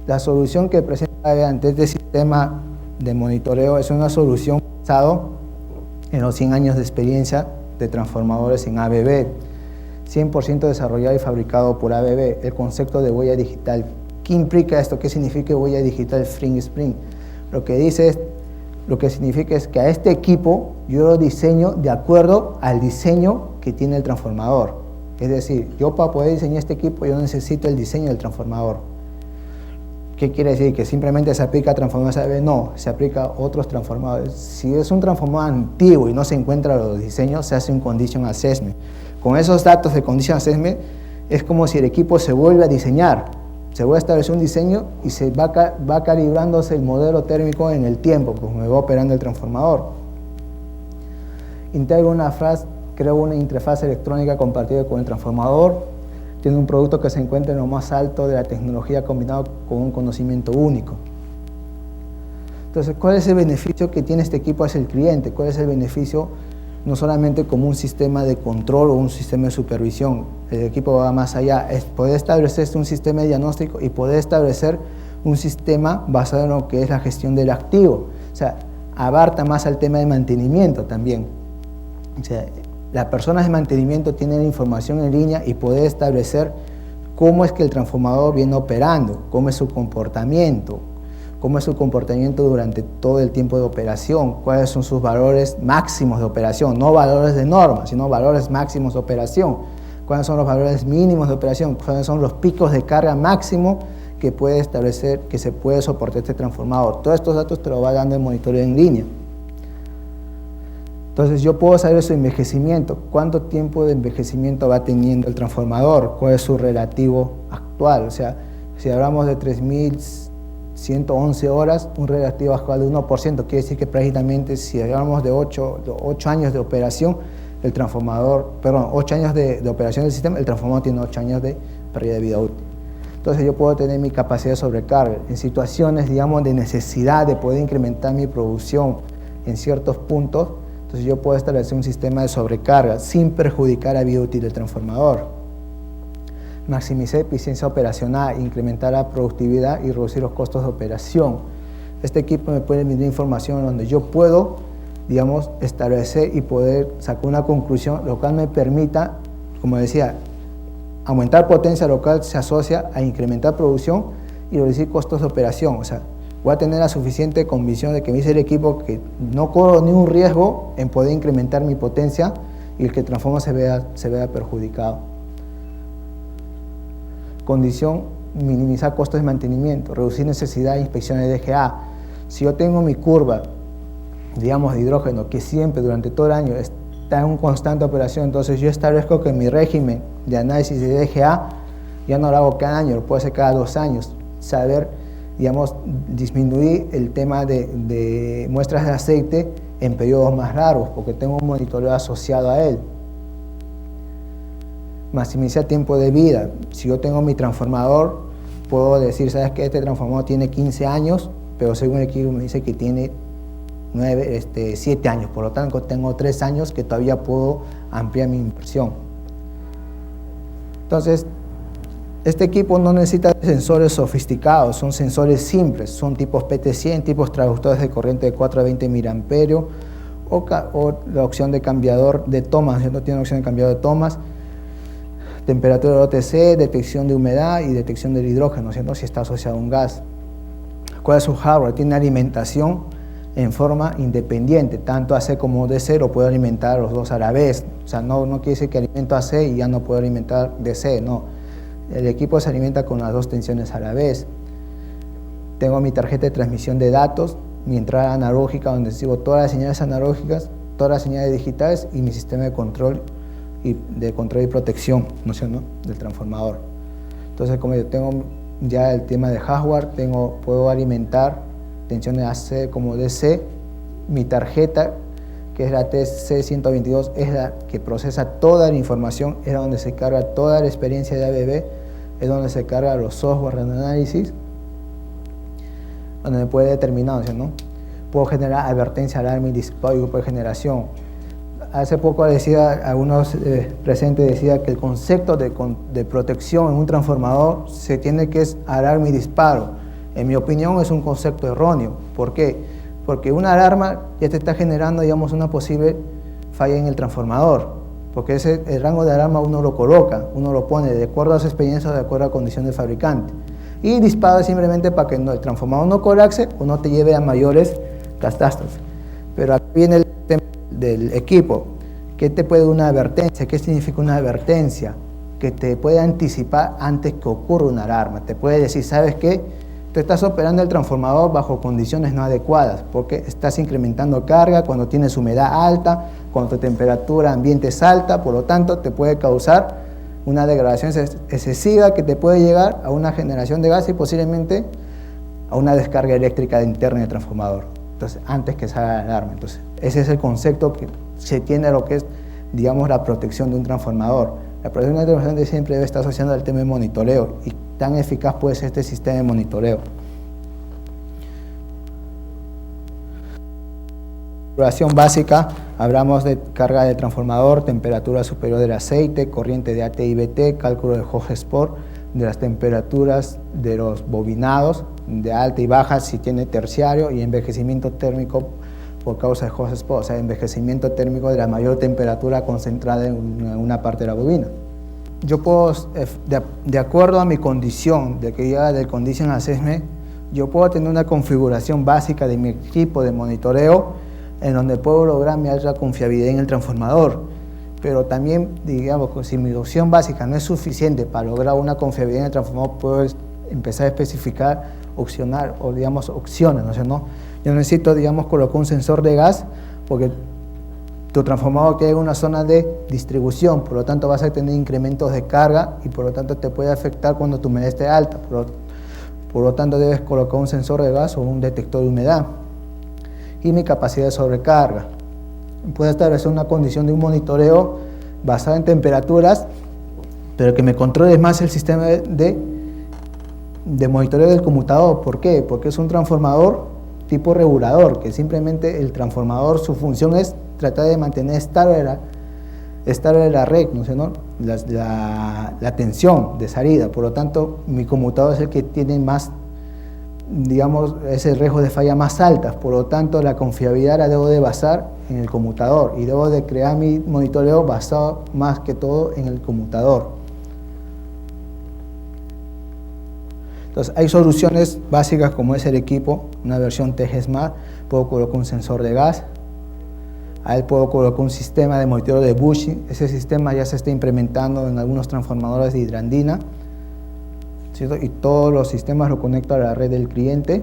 la solución que presenta ante este sistema de monitoreo es una solución basada en los 100 años de experiencia de transformadores en ABB, 100% desarrollado y fabricado por ABB, el concepto de huella digital. ¿Qué implica esto? ¿Qué significa huella digital Spring? Lo que significa es que a este equipo yo lo diseño de acuerdo al diseño que tiene el transformador. Es decir, yo para poder diseñar este equipo yo necesito el diseño del transformador. ¿Qué quiere decir? ¿Que simplemente se aplica a transformadores ABB? No, se aplica a otros transformadores. Si es un transformador antiguo y no se encuentran los diseños, se hace un condition assessment. Con esos datos de condition assessment es como si el equipo se vuelve a diseñar. Se vuelve a establecer un diseño y se va calibrándose el modelo térmico en el tiempo, como va operando el transformador. Integro una frase, creo una interfaz electrónica compartida con el transformador. Tiene un producto que se encuentra en lo más alto de la tecnología combinado con un conocimiento único. Entonces, ¿cuál es el beneficio que tiene este equipo hacia el cliente? ¿Cuál es el beneficio no solamente como un sistema de control o un sistema de supervisión? El equipo va más allá, es poder establecer un sistema de diagnóstico y poder establecer un sistema basado en lo que es la gestión del activo. O sea, abarca más al tema de mantenimiento también. O sea, las personas de mantenimiento tienen la información en línea y poder establecer cómo es que el transformador viene operando, cómo es su comportamiento durante todo el tiempo de operación, cuáles son sus valores máximos de operación, no valores de norma, sino valores máximos de operación, cuáles son los valores mínimos de operación, cuáles son los picos de carga máximo que puede establecer, que se puede soportar este transformador. Todos estos datos te los va dando el monitoreo en línea. Entonces yo puedo saber su envejecimiento, cuánto tiempo de envejecimiento va teniendo el transformador, cuál es su relativo actual. O sea, si hablamos de 3.111 horas, un relativo actual de 1%, quiere decir que prácticamente si hablamos de 8 años de operación, el transformador, perdón, 8 años de operación del sistema, el transformador tiene 8 años de pérdida de vida útil. Entonces yo puedo tener mi capacidad de sobrecarga. En situaciones, digamos, de necesidad de poder incrementar mi producción en ciertos puntos, entonces yo puedo establecer un sistema de sobrecarga sin perjudicar la vida útil del transformador. Maximizar eficiencia operacional, incrementar la productividad y reducir los costos de operación. Este equipo me puede brindar información donde yo puedo, digamos, establecer y poder sacar una conclusión, lo cual me permita, como decía, aumentar potencia local se asocia a incrementar producción y reducir costos de operación. O sea, voy a tener la suficiente convicción de que me dice el equipo que no corro ningún riesgo en poder incrementar mi potencia y el que el transformador se vea perjudicado. Condición, minimizar costos de mantenimiento, reducir necesidad de inspecciones de DGA. Si yo tengo mi curva, digamos, de hidrógeno, que siempre durante todo el año está en constante operación, entonces yo establezco que mi régimen de análisis de DGA ya no lo hago cada año, lo puedo hacer cada 2 años. Saber, digamos, disminuir el tema de muestras de aceite en periodos más largos, porque tengo un monitoreo asociado a él. Maximizar tiempo de vida. Si yo tengo mi transformador, puedo decir, ¿sabes qué? Este transformador tiene 15 años, pero según el equipo me dice que tiene 7 años, por lo tanto tengo 3 años que todavía puedo ampliar mi inversión. Entonces, este equipo no necesita sensores sofisticados, son sensores simples, son tipos PT100, tipos traductores de corriente de 4 a 20 miliamperios, o la opción de cambiador de tomas, no tiene opción de cambiador de tomas, temperatura de OTC, detección de humedad y detección del hidrógeno, ¿cierto? Si está asociado a un gas. ¿Cuál es su hardware? Tiene alimentación en forma independiente, tanto AC como DC lo puedo alimentar los dos a la vez. O sea, no quiere decir que alimento AC y ya no puedo alimentar DC, no. El equipo se alimenta con las 2 tensiones a la vez. Tengo mi tarjeta de transmisión de datos, mi entrada analógica donde recibo todas las señales analógicas, todas las señales digitales y mi sistema de control y protección, ¿no? Del transformador. Entonces, como yo tengo ya el tema de hardware, puedo alimentar tensiones AC como DC. Mi tarjeta, que es la TC122, es la que procesa toda la información, es donde se carga toda la experiencia de ABB, es donde se carga los software de análisis, donde me puede determinar, ¿no? Puedo generar advertencia, alarma y discódigo por generación. Hace poco decía, algunos presentes decía que el concepto de protección en un transformador se tiene que es alarma y disparo. En mi opinión es un concepto erróneo. ¿Por qué? Porque una alarma ya te está generando, digamos, una posible falla en el transformador. Porque el rango de alarma uno lo coloca, uno lo pone de acuerdo a su experiencia, de acuerdo a la condición del fabricante. Y disparo es simplemente para que el transformador no colapse o no te lleve a mayores catástrofes. Pero aquí viene el tema del equipo. ¿Qué te puede dar una advertencia? ¿Qué significa una advertencia? Que te puede anticipar antes que ocurra una alarma. Te puede decir, ¿sabes qué? Tú estás operando el transformador bajo condiciones no adecuadas porque estás incrementando carga cuando tienes humedad alta, cuando tu temperatura ambiente es alta, por lo tanto te puede causar una degradación excesiva que te puede llegar a una generación de gas y posiblemente a una descarga eléctrica interna del transformador. Entonces, antes que salga la alarma. Entonces, ese es el concepto que se tiene a lo que es, digamos, la protección de un transformador. La protección de un transformador siempre debe estar asociada al tema de monitoreo y tan eficaz puede ser este sistema de monitoreo. Configuración básica, hablamos de carga de transformador, temperatura superior del aceite, corriente de AT y BT, cálculo de Hodge-Sport, de las temperaturas de los bobinados, de alta y baja si tiene terciario, y envejecimiento térmico por causa de Hodge-Sport, o sea, envejecimiento térmico de la mayor temperatura concentrada en una parte de la bobina. Yo puedo, de acuerdo a mi condición, de que ya del Condition Assessment, yo puedo tener una configuración básica de mi equipo de monitoreo en donde puedo lograr mi alta confiabilidad en el transformador, pero también, digamos, si mi opción básica no es suficiente para lograr una confiabilidad en el transformador, puedo empezar a especificar opcional, o digamos opciones, ¿no? O sea, ¿no? Yo necesito, digamos, colocar un sensor de gas porque tu transformador queda en una zona de distribución, por lo tanto vas a tener incrementos de carga y por lo tanto te puede afectar cuando tu humedad esté alta, por lo tanto debes colocar un sensor de gas o un detector de humedad. Y mi capacidad de sobrecarga. Puedo establecer una condición de un monitoreo basada en temperaturas, pero que me controle más el sistema de monitoreo del conmutador. ¿Por qué? Porque es un transformador tipo regulador, que simplemente el transformador, su función es tratar de mantener estable la red, ¿no? la tensión de salida. Por lo tanto, mi conmutador es el que tiene más, digamos, ese riesgo de falla más altas. Por lo tanto, la confiabilidad la debo de basar en el conmutador y debo de crear mi monitoreo basado más que todo en el conmutador. Entonces, hay soluciones básicas como es el equipo, una versión TG Smart. Puedo colocar un sensor de gas, a él puedo colocar un sistema de monitoreo de bushing. Ese sistema ya se está implementando en algunos transformadores de hidrandina. ¿cierto? Y todos los sistemas lo conecto a la red del cliente,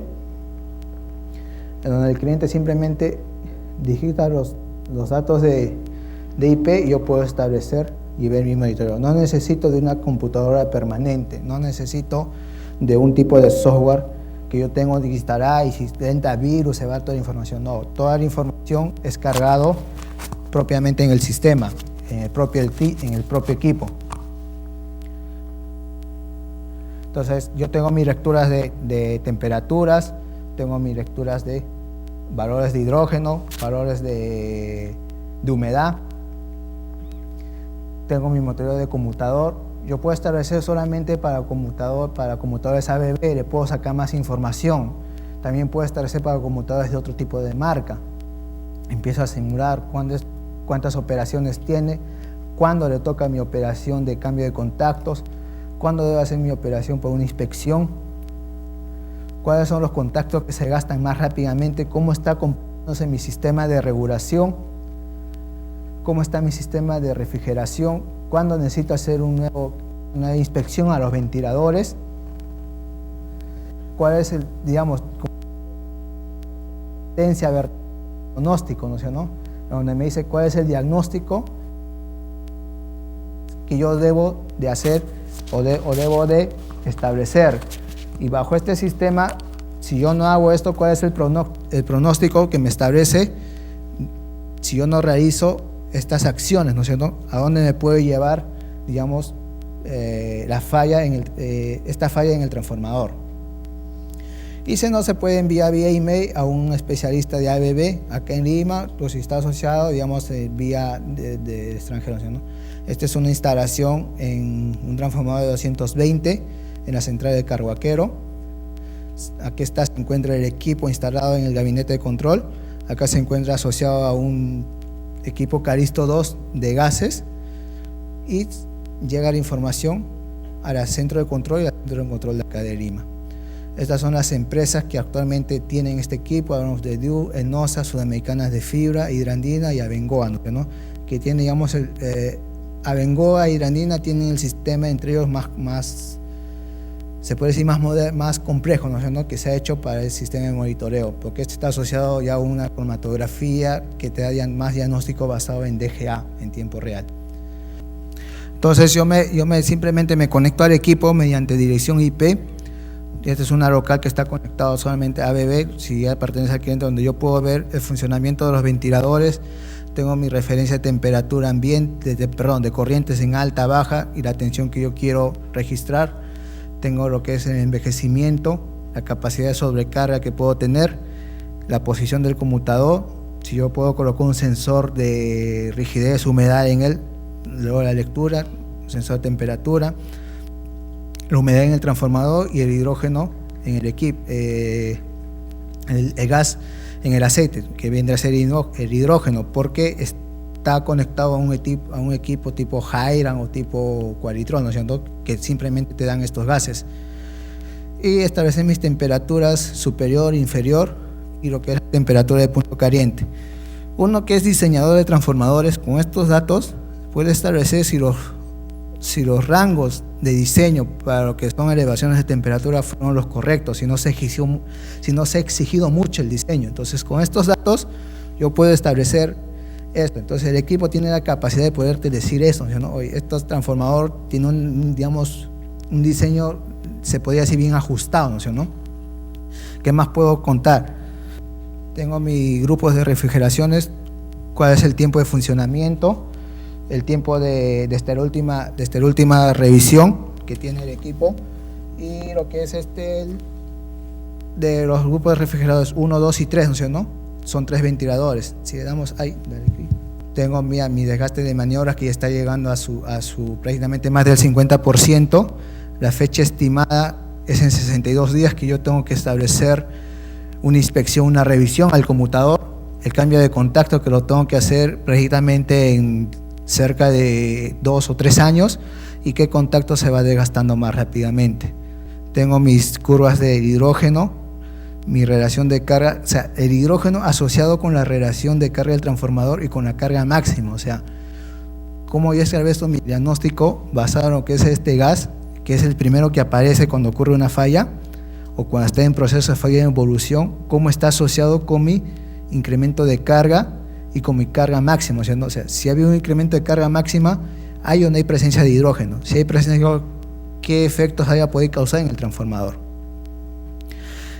en donde el cliente simplemente digita los datos de IP y yo puedo establecer y ver mi monitoreo. No necesito de una computadora permanente, no necesito de un tipo de software que yo tengo que instalar y si entra virus se va toda la información. No, toda la información es cargado propiamente en el sistema, en el propio equipo. Entonces yo tengo mis lecturas de temperaturas, tengo mis lecturas de valores de hidrógeno, valores de humedad, tengo mi monitoreo de conmutador. Yo puedo establecer solamente para computadores ABB, le puedo sacar más información. También puedo establecer para computadores de otro tipo de marca. Empiezo a simular cuántas operaciones tiene, cuándo le toca mi operación de cambio de contactos, cuándo debo hacer mi operación por una inspección, cuáles son los contactos que se gastan más rápidamente, cómo está comportándose mi sistema de regulación, cómo está mi sistema de refrigeración, cuándo necesito hacer una inspección a los ventiladores, cuál es el, digamos, diagnóstico, ¿no? Donde me dice cuál es el diagnóstico que yo debo de hacer o debo de establecer. Y bajo este sistema, si yo no hago esto, ¿cuál es el pronóstico que me establece si yo no realizo estas acciones, ¿no es cierto? ¿A dónde me puede llevar, digamos, esta falla en el transformador? Y no se puede enviar vía email a un especialista de ABB acá en Lima, pues si está asociado, digamos, vía de extranjero, ¿no? Esta es una instalación en un transformador de 220 en la central de Carhuaquero. Aquí se encuentra el equipo instalado en el gabinete de control. Acá se encuentra asociado a un equipo Caristo 2 de gases y llega la información al centro de control y al centro de control de acá de Lima. Estas son las empresas que actualmente tienen este equipo. Hablamos de DIU, Enosa, Sudamericanas de Fibra, Hidrandina y Abengoa, ¿no? Que tiene, digamos, Abengoa y Hidrandina tienen el sistema entre ellos más se puede decir más complejo, ¿no? Que se ha hecho para el sistema de monitoreo, porque este está asociado ya a una cromatografía que te da más diagnóstico basado en DGA, en tiempo real. Entonces yo simplemente me conecto al equipo mediante dirección IP. Esta es una local que está conectado solamente a ABB, si ya pertenece al cliente, donde yo puedo ver el funcionamiento de los ventiladores. Tengo mi referencia de temperatura ambiente, de corrientes en alta, baja y la tensión que yo quiero registrar. Tengo lo que es el envejecimiento, la capacidad de sobrecarga que puedo tener, la posición del conmutador, si yo puedo colocar un sensor de rigidez, humedad en él, luego la lectura, sensor de temperatura, la humedad en el transformador y el hidrógeno en el equipo, el gas en el aceite, que vendrá a ser el hidrógeno, porque está conectado a un equipo tipo Hiram o tipo Qualitron, ¿no es cierto?, que simplemente te dan estos gases. Y establecer mis temperaturas superior, inferior y lo que es la temperatura de punto caliente. Uno que es diseñador de transformadores, con estos datos puede establecer si los rangos de diseño para lo que son elevaciones de temperatura fueron los correctos, si no se ha exigido mucho el diseño. Entonces con estos datos yo puedo establecer esto. Entonces el equipo tiene la capacidad de poderte decir eso, ¿no? Oye, este transformador tiene un diseño, se podría decir, bien ajustado, ¿no? ¿Qué más puedo contar? Tengo mis grupos de refrigeraciones, cuál es el tiempo de funcionamiento, el tiempo desde la última revisión que tiene el equipo, y lo que es de los grupos de refrigeradores 1, 2 y 3, ¿no? Son 3 ventiladores. Si le damos ahí, tengo mi desgaste de maniobras que ya está llegando a su prácticamente más del 50%. La fecha estimada es en 62 días que yo tengo que establecer una inspección, una revisión al conmutador, el cambio de contacto que lo tengo que hacer prácticamente en cerca de 2 o 3 años, y qué contacto se va desgastando más rápidamente. Tengo mis curvas de hidrógeno, mi relación de carga, o sea, el hidrógeno asociado con la relación de carga del transformador y con la carga máxima, o sea, cómo yo establezco mi diagnóstico basado en lo que es este gas que es el primero que aparece cuando ocurre una falla o cuando está en proceso de falla en evolución, cómo está asociado con mi incremento de carga y con mi carga máxima. O sea, si ha habido un incremento de carga máxima, hay o no hay presencia de hidrógeno. Si hay presencia de hidrógeno, ¿qué efectos haya podido causar en el transformador?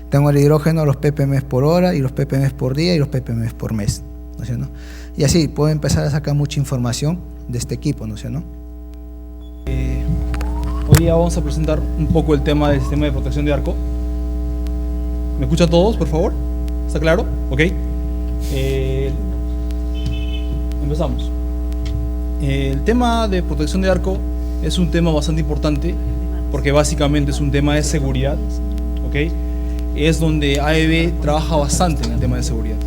Tengo el hidrógeno, los ppm por hora, y los ppm por día, y los ppm por mes, ¿no es cierto? Y así puedo empezar a sacar mucha información de este equipo, ¿no es cierto? Hoy día vamos a presentar un poco el tema del sistema de protección de arco. ¿Me escuchan todos, por favor? ¿Está claro? Ok. Empezamos. El tema de protección de arco es un tema bastante importante porque básicamente es un tema de seguridad, ¿ok? Es donde AEB trabaja bastante en el tema de seguridad.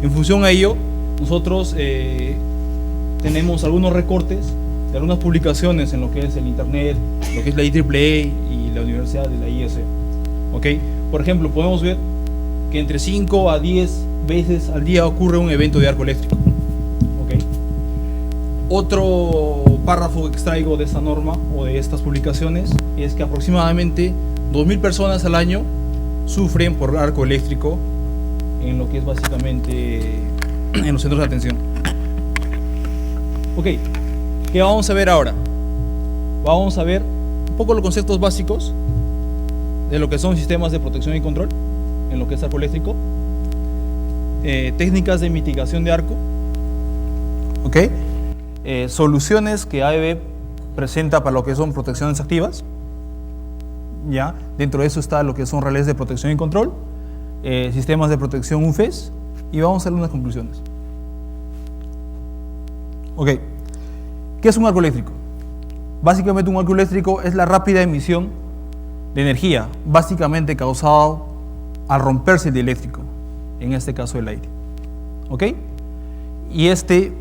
En función a ello, nosotros tenemos algunos recortes de algunas publicaciones en lo que es el internet, lo que es la IEEE y la Universidad de la IEC, ¿ok? Por ejemplo, podemos ver que entre 5 a 10 veces al día ocurre un evento de arco eléctrico, ¿ok? Otro párrafo que extraigo de esta norma o de estas publicaciones es que aproximadamente 2.000 personas al año sufren por arco eléctrico en lo que es básicamente en los centros de atención. Ok, ¿qué vamos a ver ahora? Vamos a ver un poco los conceptos básicos de lo que son sistemas de protección y control en lo que es arco eléctrico, técnicas de mitigación de arco, ok, soluciones que AEB presenta para lo que son protecciones activas. ¿Ya? Dentro de eso está lo que son relés de protección y control, sistemas de protección UFES, y vamos a hacer unas conclusiones. Ok, ¿qué es un arco eléctrico? Básicamente un arco eléctrico es la rápida emisión de energía, básicamente causado al romperse el dieléctrico, en este caso el aire. Ok, y este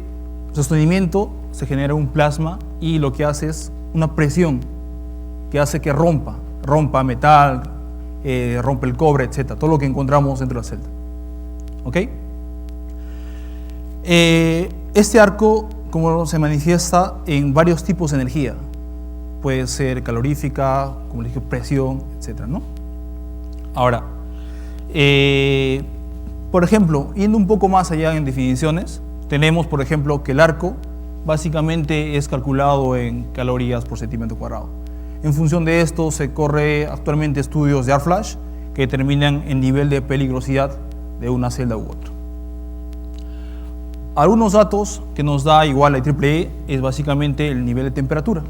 sostenimiento se genera un plasma y lo que hace es una presión que hace que rompa metal, rompe el cobre, etc. Todo lo que encontramos dentro de la celda. ¿Ok? Este arco, como se manifiesta en varios tipos de energía. Puede ser calorífica, como les dije, presión, etc., ¿no? Ahora, por ejemplo, yendo un poco más allá en definiciones, tenemos, por ejemplo, que el arco básicamente es calculado en calorías por centímetro cuadrado. En función de esto se corre actualmente estudios de ArcFlash que determinan el nivel de peligrosidad de una celda u otra. Algunos datos que nos da igual la IEEE es básicamente el nivel de temperatura.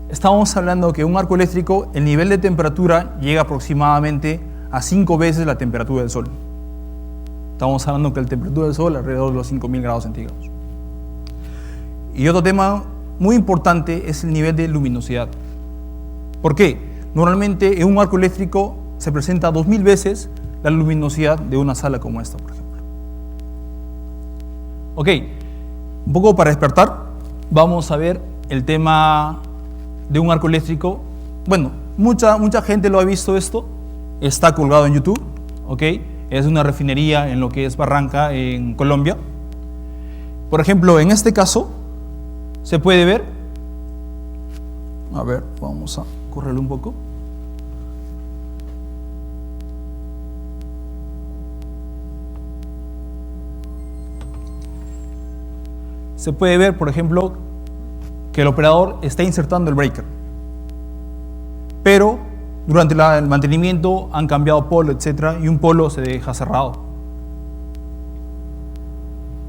Estamos hablando que un arco eléctrico, el nivel de temperatura llega aproximadamente a 5 veces la temperatura del Sol. Estamos hablando que la temperatura del Sol alrededor de los 5.000 grados centígrados. Y otro tema muy importante es el nivel de luminosidad. ¿Por qué? Normalmente en un arco eléctrico se presenta 2.000 veces la luminosidad de una sala como esta, por ejemplo. Ok, un poco para despertar, vamos a ver el tema de un arco eléctrico. Bueno, mucha gente lo ha visto esto, está colgado en YouTube, ok, es una refinería en lo que es Barranca, en Colombia. Por ejemplo, en este caso, se puede ver, a ver, vamos a correrlo un poco. Se puede ver, por ejemplo, que el operador está insertando el breaker, pero durante el mantenimiento han cambiado polo, etcétera, y un polo se deja cerrado.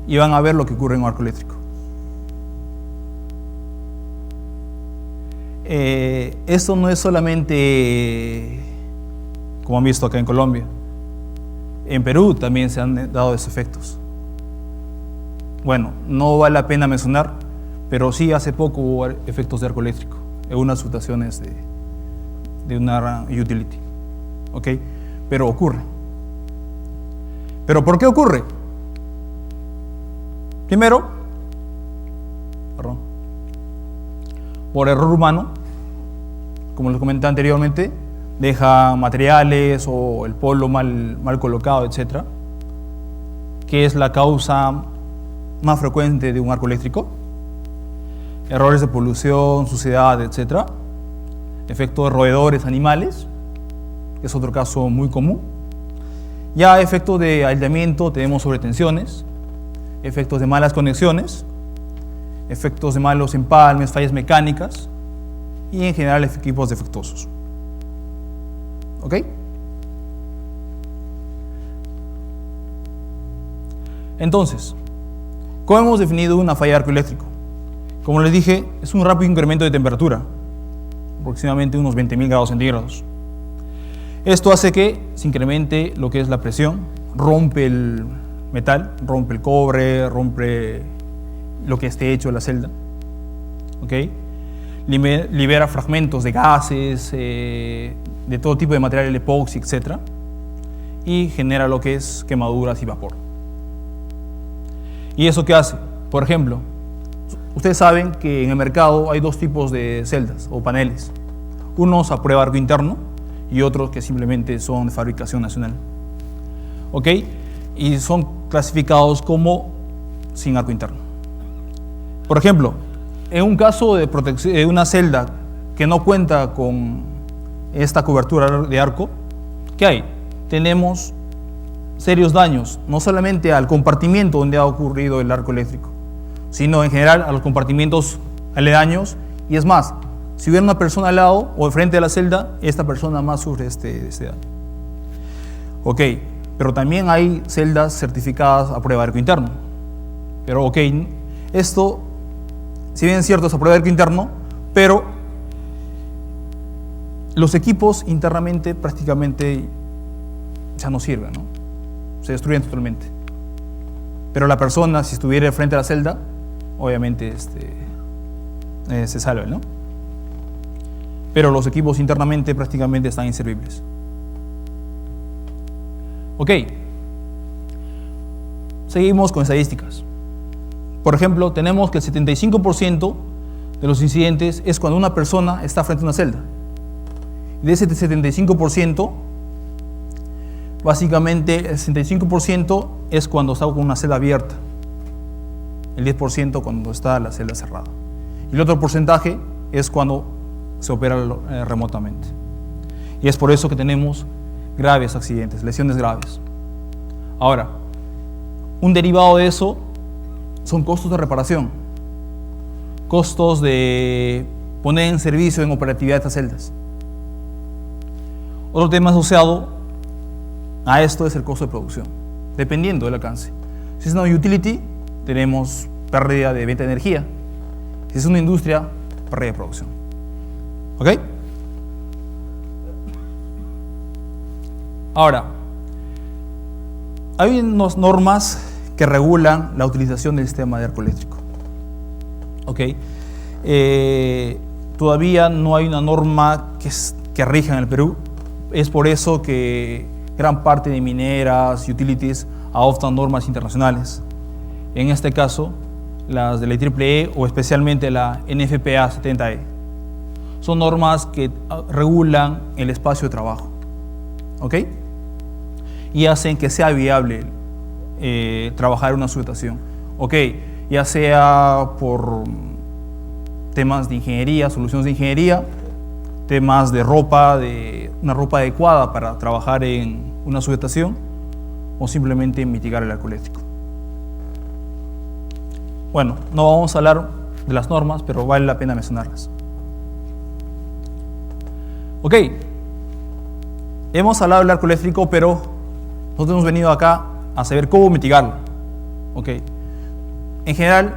Y van a ver lo que ocurre en un arco eléctrico. Esto no es solamente como han visto acá en Colombia. En Perú también se han dado esos efectos. Bueno, no vale la pena mencionar, pero sí hace poco hubo efectos de arco eléctrico en unas situaciones de una utility. ¿Ok? Pero ocurre. ¿Pero por qué ocurre? Primero, por error humano, como les comenté anteriormente, deja materiales o el polo mal colocado, etc., que es la causa más frecuente de un arco eléctrico. Errores de polución, suciedad, etc. efecto de roedores, animales, que es otro caso muy común. Ya efectos de aislamiento tenemos sobretensiones, efectos de malas conexiones, efectos de malos empalmes, fallas mecánicas y en general equipos defectuosos. ¿Ok? Entonces, ¿cómo hemos definido una falla de arco eléctrico? Como les dije, es un rápido incremento de temperatura, aproximadamente unos 20.000 grados centígrados. Esto hace que se incremente lo que es la presión, rompe el metal, rompe el cobre, rompe lo que esté hecho de la celda, ¿okay? Libera fragmentos de gases, de todo tipo de material epoxi, etc. Y genera lo que es quemaduras y vapor. ¿Y eso qué hace? Por ejemplo, ustedes saben que en el mercado hay dos tipos de celdas o paneles. Unos a prueba de arco interno y otros que simplemente son de fabricación nacional. ¿Ok? Y son clasificados como sin arco interno. Por ejemplo, en un caso de protección de una celda que no cuenta con esta cobertura de arco, ¿qué hay? Tenemos serios daños, no solamente al compartimiento donde ha ocurrido el arco eléctrico, sino en general a los compartimientos aledaños. Y es más, si hubiera una persona al lado o enfrente de la celda, esta persona más sufre este daño. Ok, pero también hay celdas certificadas a prueba de arco interno. Pero ok, esto, si bien es cierto, es a prueba de arco interno, pero los equipos internamente prácticamente ya no sirven, ¿no? Se destruyen totalmente. Pero la persona, si estuviera frente a la celda, obviamente se salva, ¿no? Pero los equipos internamente prácticamente están inservibles. Ok. Seguimos con estadísticas. Por ejemplo, tenemos que el 75% de los incidentes es cuando una persona está frente a una celda. De ese 75%, básicamente el 65% es cuando está con una celda abierta, el 10% cuando está la celda cerrada, y el otro porcentaje es cuando se opera remotamente. Y es por eso que tenemos graves accidentes, lesiones graves. Ahora, un derivado de eso son costos de reparación, costos de poner en servicio, en operatividad estas celdas. Otro tema asociado a esto es el costo de producción, dependiendo del alcance. Si es una utility, tenemos pérdida de venta de energía. Si es una industria, pérdida de producción. ¿Ok? Ahora, hay unas normas que regulan la utilización del sistema de arco eléctrico. ¿Ok? Todavía no hay una norma que rija en el Perú. Es por eso que gran parte de mineras y utilities adoptan normas internacionales. En este caso, las de la IEEE o especialmente la NFPA 70E. Son normas que regulan el espacio de trabajo. ¿Ok? Y hacen que sea viable trabajar en una subestación. ¿Ok? Ya sea por temas de ingeniería, soluciones de ingeniería, temas de una ropa adecuada para trabajar en una subestación, o simplemente mitigar el arco eléctrico. Bueno, no vamos a hablar de las normas, pero vale la pena mencionarlas. Ok, hemos hablado del arco eléctrico, pero nosotros hemos venido acá a saber cómo mitigarlo. Ok, en general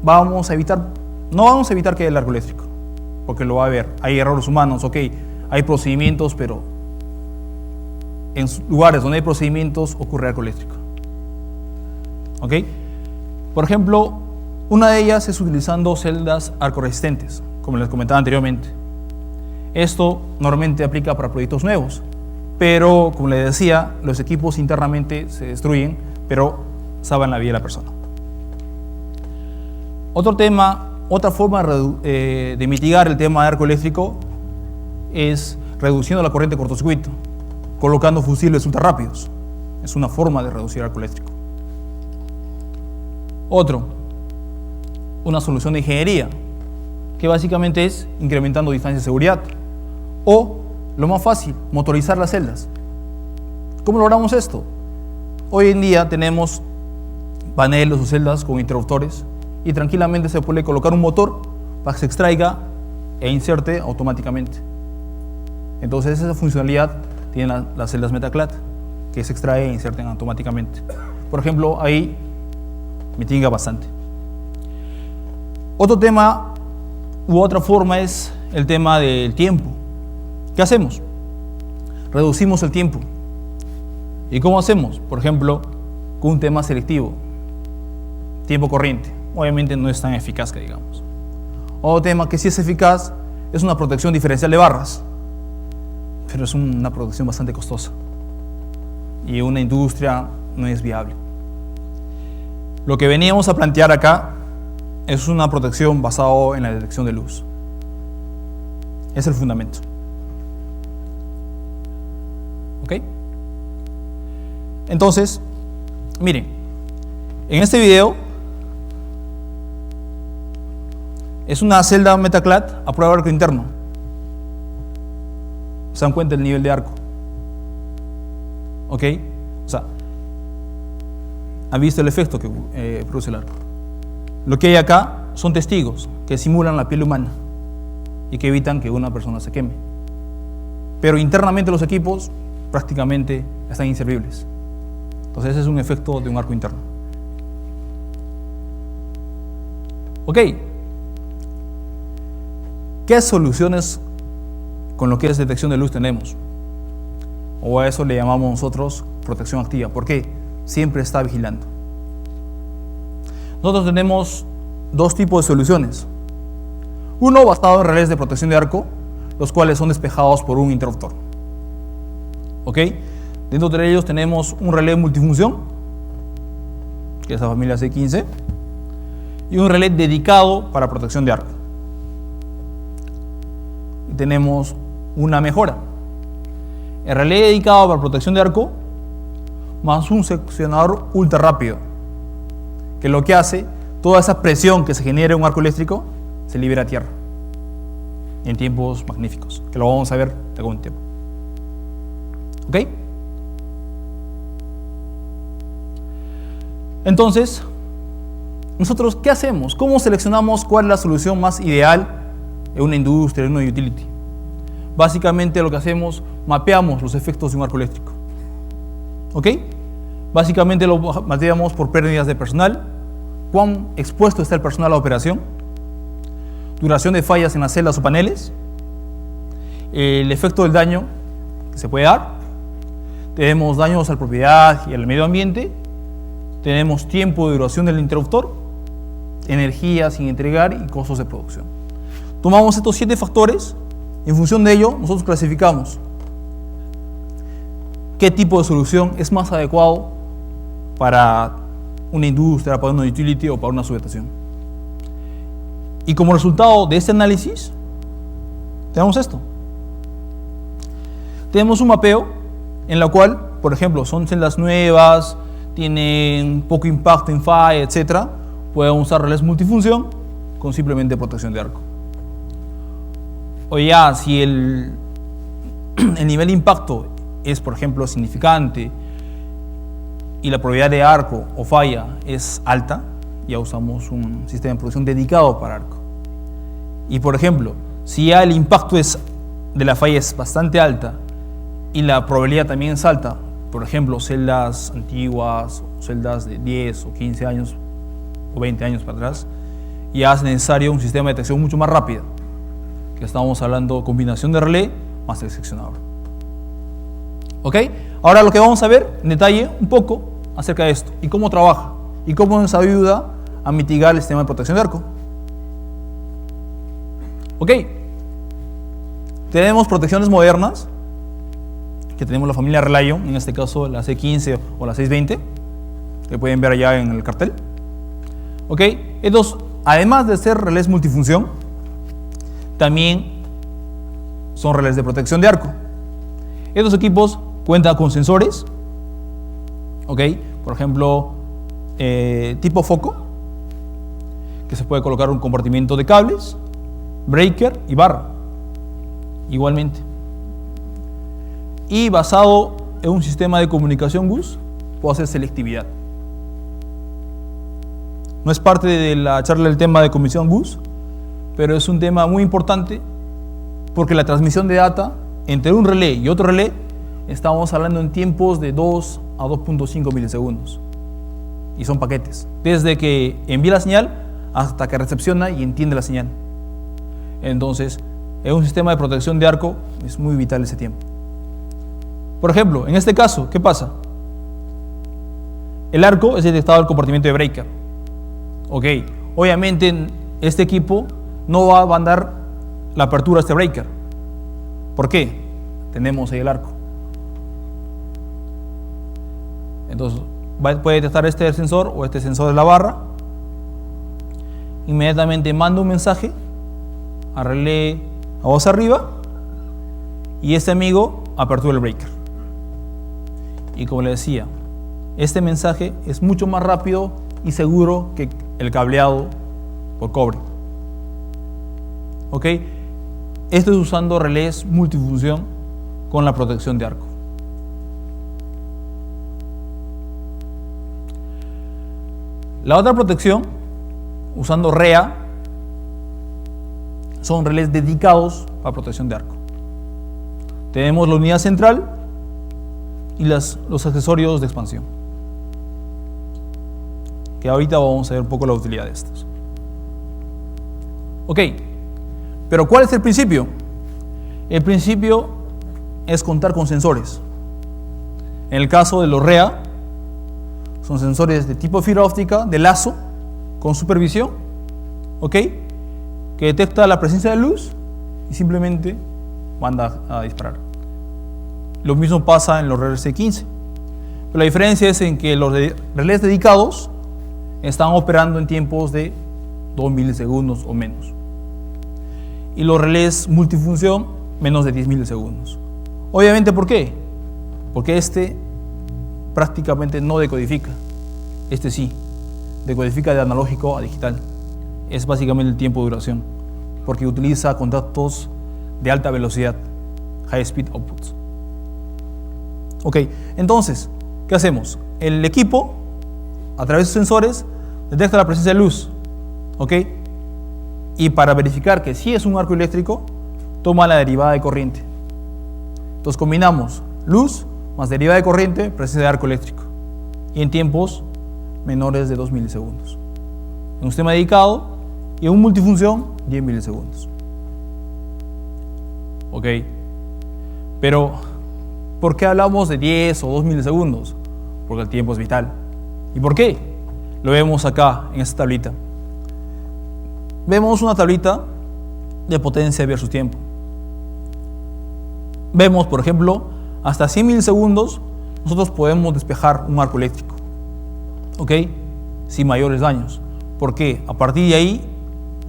no vamos a evitar que haya el arco eléctrico, porque lo va a haber. Hay errores humanos, ok, hay procedimientos, pero en lugares donde hay procedimientos ocurre arco eléctrico. ¿Ok? Por ejemplo, una de ellas es utilizando celdas arcoresistentes, como les comentaba anteriormente. Esto normalmente aplica para proyectos nuevos, pero como les decía, los equipos internamente se destruyen, pero salvan la vida de la persona. Otra forma de mitigar el tema de arco eléctrico es reduciendo la corriente de cortocircuito, colocando fusibles ultra rápidos. Es una forma de reducir el arco eléctrico. Una solución de ingeniería, que básicamente es incrementando distancia de seguridad. O, lo más fácil, motorizar las celdas. ¿Cómo logramos esto? Hoy en día tenemos paneles o celdas con interruptores y tranquilamente se puede colocar un motor para que se extraiga e inserte automáticamente. Entonces esa funcionalidad tienen las celdas Metaclad, que se extrae e inserten automáticamente. Por ejemplo, ahí mitiga bastante. Otro tema u otra forma es el tema del tiempo. ¿Qué hacemos? Reducimos el tiempo. ¿Y cómo hacemos? Por ejemplo, con un tema selectivo, tiempo corriente. Obviamente no es tan eficaz que digamos. Otro tema que sí es eficaz es una protección diferencial de barras, pero es una protección bastante costosa y una industria no es viable. Lo que veníamos a plantear acá es una protección basada en la detección de luz. Es el fundamento. ¿Ok? Entonces, miren, en este video es una celda Metaclad a prueba de arco interno. ¿Se dan cuenta del nivel de arco? ¿Ok? O sea, han visto el efecto que produce el arco. Lo que hay acá son testigos que simulan la piel humana y que evitan que una persona se queme. Pero internamente los equipos prácticamente están inservibles. Entonces ese es un efecto de un arco interno. Ok. ¿Qué soluciones con lo que es detección de luz tenemos? O a eso le llamamos nosotros protección activa. ¿Por qué? Siempre está vigilando. Nosotros tenemos dos tipos de soluciones. Uno basado en relés de protección de arco, los cuales son despejados por un interruptor. ¿Ok? Dentro de ellos tenemos un relé multifunción, que es la familia C15, y un relé dedicado para protección de arco. Y tenemos una mejora. El relé dedicado para protección de arco más un seccionador ultra rápido, que lo que hace, toda esa presión que se genera en un arco eléctrico se libera a tierra en tiempos magníficos, que lo vamos a ver de algún tiempo. ¿Ok? Entonces, nosotros, ¿qué hacemos? ¿Cómo seleccionamos cuál es la solución más ideal en una industria, en una utility? Básicamente lo que hacemos, mapeamos los efectos de un arco eléctrico. ¿Ok? Básicamente lo mapeamos por pérdidas de personal, cuán expuesto está el personal a la operación, duración de fallas en las celdas o paneles, el efecto del daño que se puede dar, tenemos daños a la propiedad y al medio ambiente, tenemos tiempo de duración del interruptor, energía sin entregar y costos de producción. Tomamos estos 7 factores, en función de ello nosotros clasificamos qué tipo de solución es más adecuado para una industria, para una utility o para una subestación. Y como resultado de este análisis, tenemos esto. Tenemos un mapeo en la cual, por ejemplo, son celdas nuevas, tienen poco impacto en falla, etc. Pueden usar relés multifunción con simplemente protección de arco. O ya, si el nivel de impacto es, por ejemplo, significante y la probabilidad de arco o falla es alta, ya usamos un sistema de producción dedicado para arco. Y por ejemplo, si ya el impacto de la falla es bastante alta y la probabilidad también es alta, por ejemplo, celdas antiguas, celdas de 10 o 15 años o 20 años para atrás, ya es necesario un sistema de detección mucho más rápido, que estamos hablando combinación de relé más el seccionador. ¿Ok? Ahora lo que vamos a ver en detalle un poco acerca de esto y cómo trabaja y cómo nos ayuda a mitigar el sistema de protección de arco. ¿Ok? Tenemos protecciones modernas, que tenemos la familia Relion, en este caso la C15 o la 620, que pueden ver allá en el cartel. ¿Ok? Estos, además de ser relés multifunción, también son relés de protección de arco. Estos equipos cuentan con sensores, ¿ok? Por ejemplo, tipo foco, que se puede colocar un compartimiento de cables, breaker y barra, igualmente. y basado en un sistema de comunicación GUS, puedo hacer selectividad. No es parte de la charla del tema de comunicación GUS, pero es un tema muy importante porque la transmisión de data entre un relé y otro relé estamos hablando en tiempos de 2 a 2.5 milisegundos. Y son paquetes, desde que envía la señal hasta que recepciona y entiende la señal. Entonces, en un sistema de protección de arco es muy vital ese tiempo. Por ejemplo, en este caso, ¿qué pasa? El arco es detectado al compartimiento de breaker. Ok, obviamente este equipo no va a mandar la apertura a este breaker. ¿Por qué? Tenemos ahí el arco. Entonces, puede detectar este sensor o este sensor de la barra. Inmediatamente manda un mensaje a relé a voz arriba y este amigo apertura el breaker. Y como le decía, este mensaje es mucho más rápido y seguro que el cableado por cobre. ¿Ok? Esto es usando relés multifunción con la protección de arco. La otra protección, usando REA, son relés dedicados a protección de arco. Tenemos la unidad central y los accesorios de expansión, que ahorita vamos a ver un poco la utilidad de estos. Ok, pero ¿cuál es el principio? El principio es contar con sensores. En el caso de los REA, son sensores de tipo fibra óptica, de lazo, con supervisión, ¿ok? Que detecta la presencia de luz y simplemente manda a disparar. Lo mismo pasa en los relés C15. Pero la diferencia es en que los relés dedicados están operando en tiempos de 2 milisegundos o menos. Y los relés multifunción, menos de 10 milisegundos. Obviamente, ¿por qué? Porque este prácticamente no decodifica. Este sí, decodifica de analógico a digital. Es básicamente el tiempo de duración, porque utiliza contactos de alta velocidad, high speed outputs. Ok, entonces, ¿qué hacemos? El equipo, a través de sus sensores, detecta la presencia de luz. Ok, y para verificar que sí es un arco eléctrico, toma la derivada de corriente. Entonces combinamos luz más derivada de corriente, presencia de arco eléctrico, y en tiempos menores de 2 milisegundos. En un sistema dedicado y en un multifunción, 10 milisegundos. Ok, pero ¿por qué hablamos de 10 o 2 milisegundos? Porque el tiempo es vital. ¿Y por qué? Lo vemos acá en esta tablita. Vemos una tablita de potencia versus tiempo. Vemos, por ejemplo, hasta 100 milisegundos nosotros podemos despejar un arco eléctrico, ¿ok? Sin mayores daños. ¿Por qué? A partir de ahí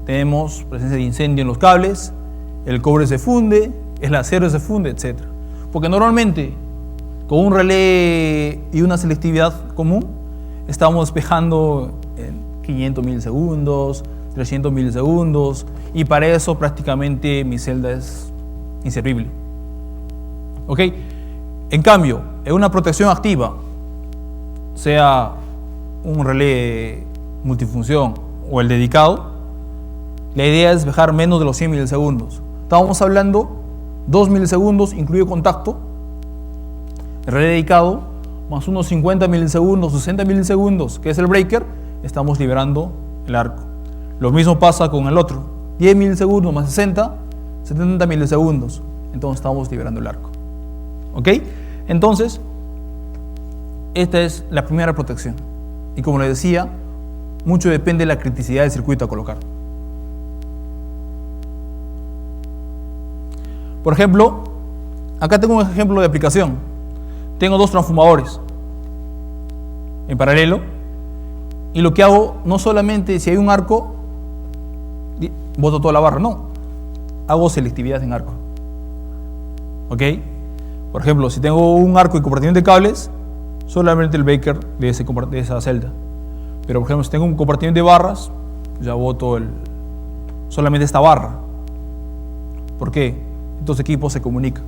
tenemos presencia de incendio en los cables, el cobre se funde, el acero se funde, etc. Porque normalmente con un relé y una selectividad común estamos despejando en 500 milisegundos, 300 milisegundos, y para eso prácticamente mi celda es inservible. ¿Ok? En cambio, en una protección activa, sea un relé multifunción o el dedicado, la idea es despejar menos de los 100 milisegundos. Estábamos hablando 2 milisegundos, incluye contacto, el relé dedicado, más unos 50 milisegundos, 60 milisegundos, que es el breaker, estamos liberando el arco. Lo mismo pasa con el otro, 10 milisegundos más 60, 70 milisegundos, entonces estamos liberando el arco. ¿Ok? Entonces, esta es la primera protección. Y como les decía, mucho depende de la criticidad del circuito a colocar. Por ejemplo, acá tengo un ejemplo de aplicación. Tengo dos transformadores en paralelo, y lo que hago, no solamente si hay un arco, boto toda la barra, no. Hago selectividad en arco. ¿Ok? Por ejemplo, si tengo un arco y compartimiento de cables, solamente el breaker de esa celda. Pero por ejemplo, si tengo un compartimiento de barras, ya boto solamente esta barra. ¿Por qué? Estos equipos se comunican.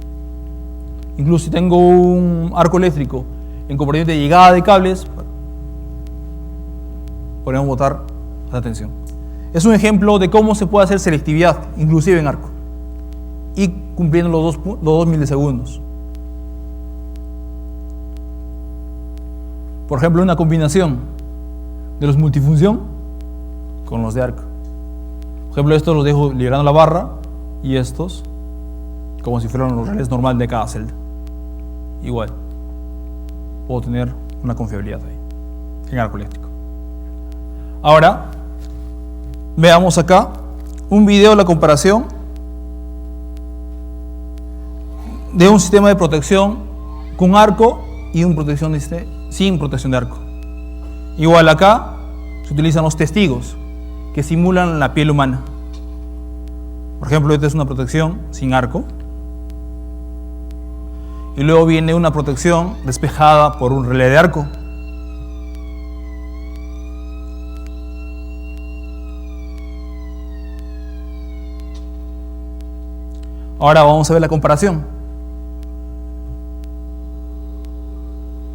Incluso si tengo un arco eléctrico en compartimento de llegada de cables, podemos botar la tensión. Es un ejemplo de cómo se puede hacer selectividad, inclusive en arco, y cumpliendo los 2 milisegundos. Por ejemplo, una combinación de los multifunción con los de arco. Por ejemplo, estos los dejo liberando la barra y estos como si fueran los relés normales de cada celda. Igual, puedo tener una confiabilidad ahí en arco eléctrico. Ahora, veamos acá un video de la comparación de un sistema de protección con arco y un protección sin protección de arco. Igual acá se utilizan los testigos que simulan la piel humana. Por ejemplo, esta es una protección sin arco. Y luego viene una protección despejada por un relé de arco. Ahora vamos a ver la comparación.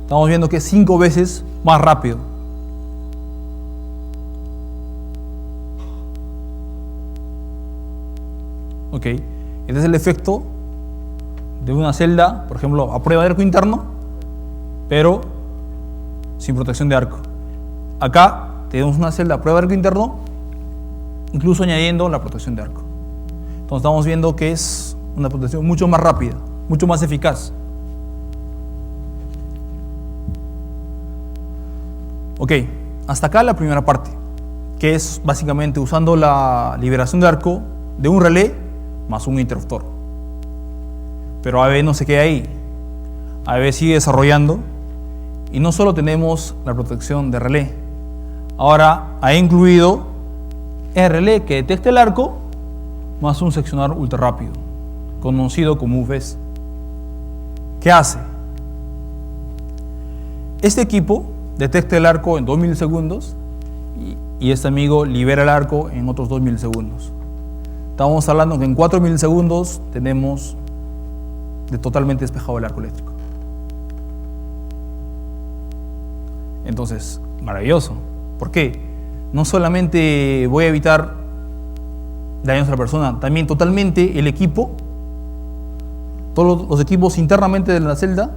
Estamos viendo que es 5 veces más rápido. Ok, este es el efecto de una celda, por ejemplo, a prueba de arco interno, pero sin protección de arco. Acá tenemos una celda a prueba de arco interno, incluso añadiendo la protección de arco. Entonces estamos viendo que es una protección mucho más rápida, mucho más eficaz. Ok, hasta acá la primera parte, que es básicamente usando la liberación de arco de un relé más un interruptor. Pero ABB no se queda ahí. ABB sigue desarrollando y no solo tenemos la protección de relé, ahora ha incluido el relé que detecta el arco más un seccionador ultra rápido, conocido como UFES. ¿Qué hace? Este equipo detecta el arco en 2 milisegundos y este amigo libera el arco en otros 2 milisegundos. Estamos hablando que en 4 milisegundos tenemos de totalmente despejado el arco eléctrico. Entonces, maravilloso. ¿Por qué? No solamente voy a evitar daños a la persona, también totalmente el equipo, todos los equipos internamente de la celda,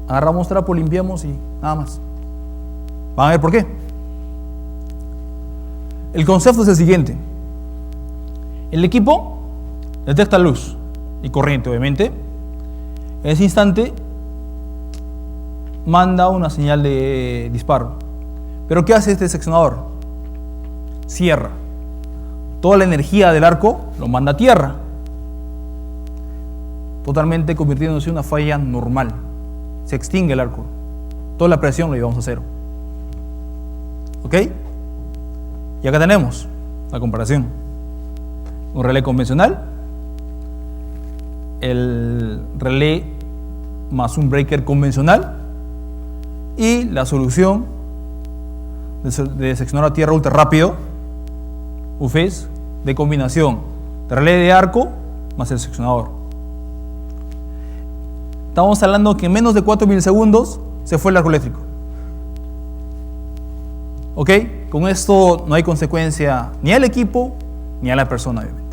agarramos trapo, limpiamos y nada más. Van a ver por qué. El concepto es el siguiente. El equipo detecta luz y corriente, obviamente. En ese instante manda una señal de disparo. Pero ¿qué hace este seccionador? Cierra. Toda la energía del arco lo manda a tierra, totalmente convirtiéndose en una falla normal. Se extingue el arco. Toda la presión lo llevamos a cero. ¿Ok? Y acá tenemos la comparación. Un relé convencional, el relé más un breaker convencional y la solución de seccionar a tierra ultra rápido, UFES, de combinación de relé de arco más el seccionador. Estamos hablando que en menos de 4 milisegundos se fue el arco eléctrico. ¿Ok? Con esto no hay consecuencia ni al equipo ni a la persona, obviamente.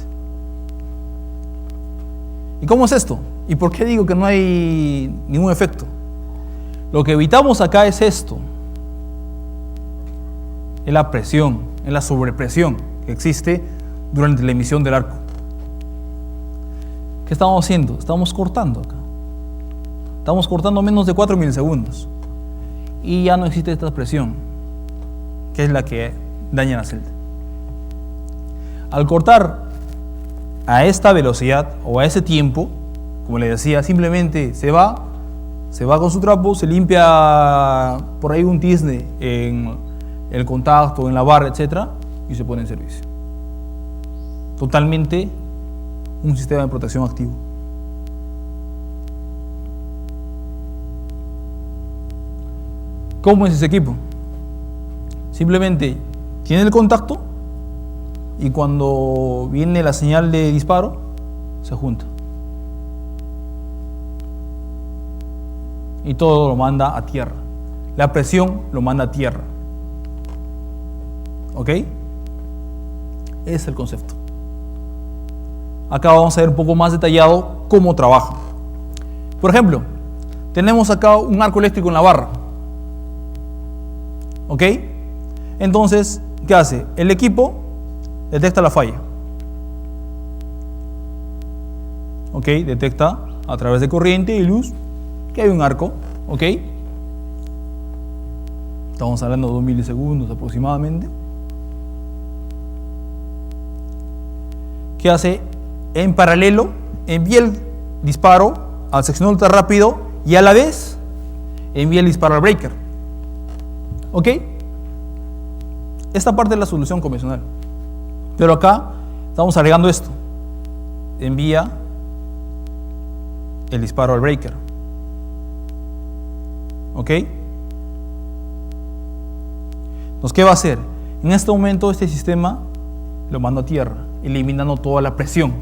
¿Y cómo es esto? ¿Y por qué digo que no hay ningún efecto? Lo que evitamos acá es esto. Es la presión, es la sobrepresión que existe durante la emisión del arco. ¿Qué estamos haciendo? Estamos cortando acá. Estamos cortando menos de 4 milisegundos. Y ya no existe esta presión, que es la que daña la celda. Al cortar a esta velocidad o a ese tiempo, como les decía, simplemente se va con su trapo, se limpia por ahí un tizne en el contacto, en la barra, etc. y se pone en servicio. Totalmente un sistema de protección activo. ¿Cómo es ese equipo? Simplemente tiene el contacto y cuando viene la señal de disparo, se junta. y todo lo manda a tierra. La presión lo manda a tierra. ¿Ok? Ese es el concepto. Acá vamos a ver un poco más detallado cómo trabaja. Por ejemplo, tenemos acá un arco eléctrico en la barra. ¿Ok? Entonces, ¿qué hace? El equipo detecta la falla. ¿Ok? Detecta a través de corriente y luz que hay un arco. ¿Ok? Estamos hablando de 2 milisegundos aproximadamente. ¿Qué hace? En paralelo, envía el disparo al seccional ultra rápido y a la vez envía el disparo al breaker. ¿Ok? Esta parte es la solución convencional. Pero acá estamos agregando esto. Envía el disparo al breaker. ¿Ok? Entonces, ¿qué va a hacer? En este momento este sistema lo manda a tierra, eliminando toda la presión.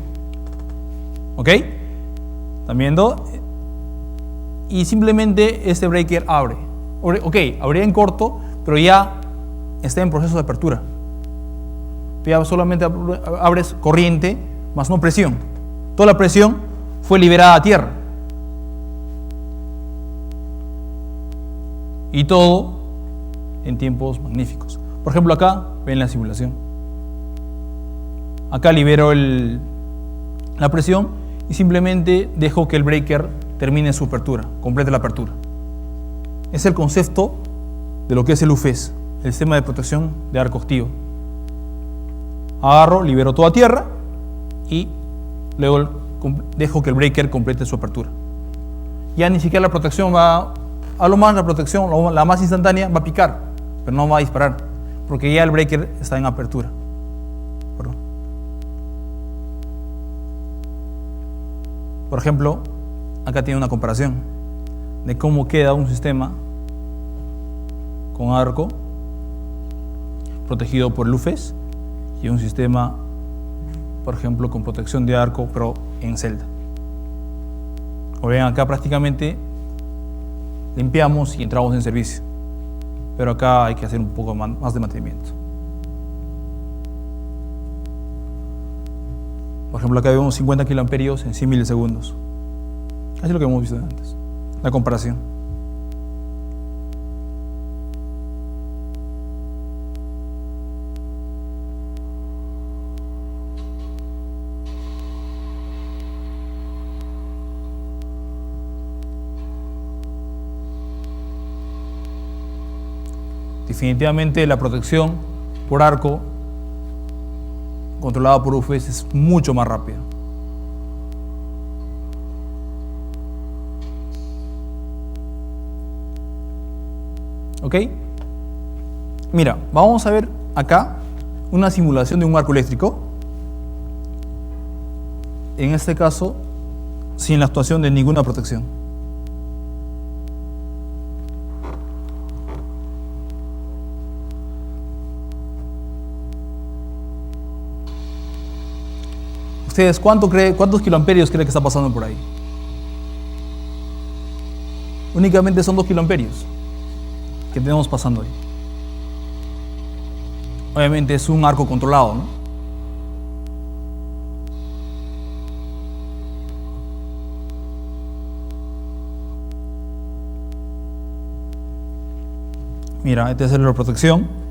¿Ok? ¿Están viendo? Y simplemente este breaker abre. Ok, abría en corto, pero ya está en proceso de apertura. Ya solamente abres corriente, más no presión. Toda la presión fue liberada a tierra. Y todo en tiempos magníficos. Por ejemplo, acá ven la simulación. Acá libero la presión y simplemente dejo que el breaker termine su apertura, complete la apertura. Es el concepto de lo que es el UFES, el sistema de protección de arco activo. Agarro, libero toda tierra y luego dejo que el breaker complete su apertura. Ya ni siquiera la protección va, a lo más la protección, la más instantánea, va a picar, pero no va a disparar, porque ya el breaker está en apertura. Por ejemplo, acá tiene una comparación de cómo queda un sistema con arco protegido por el UFES y un sistema, por ejemplo, con protección de arco, pero en celda. Como ven, acá prácticamente limpiamos y entramos en servicio, pero acá hay que hacer un poco más de mantenimiento. Por ejemplo, acá vemos 50 kiloamperios en 100 milisegundos. Así es lo que hemos visto antes, la comparación. Definitivamente la protección por arco controlada por UFES es mucho más rápida. ¿Ok? Mira, vamos a ver acá una simulación de un arco eléctrico. En este caso, sin la actuación de ninguna protección. ¿Ustedes cuántos kiloamperios creen que está pasando por ahí? Únicamente son 2 kiloamperios que tenemos pasando ahí. Obviamente es un arco controlado, ¿no? Mira, este es el de protección.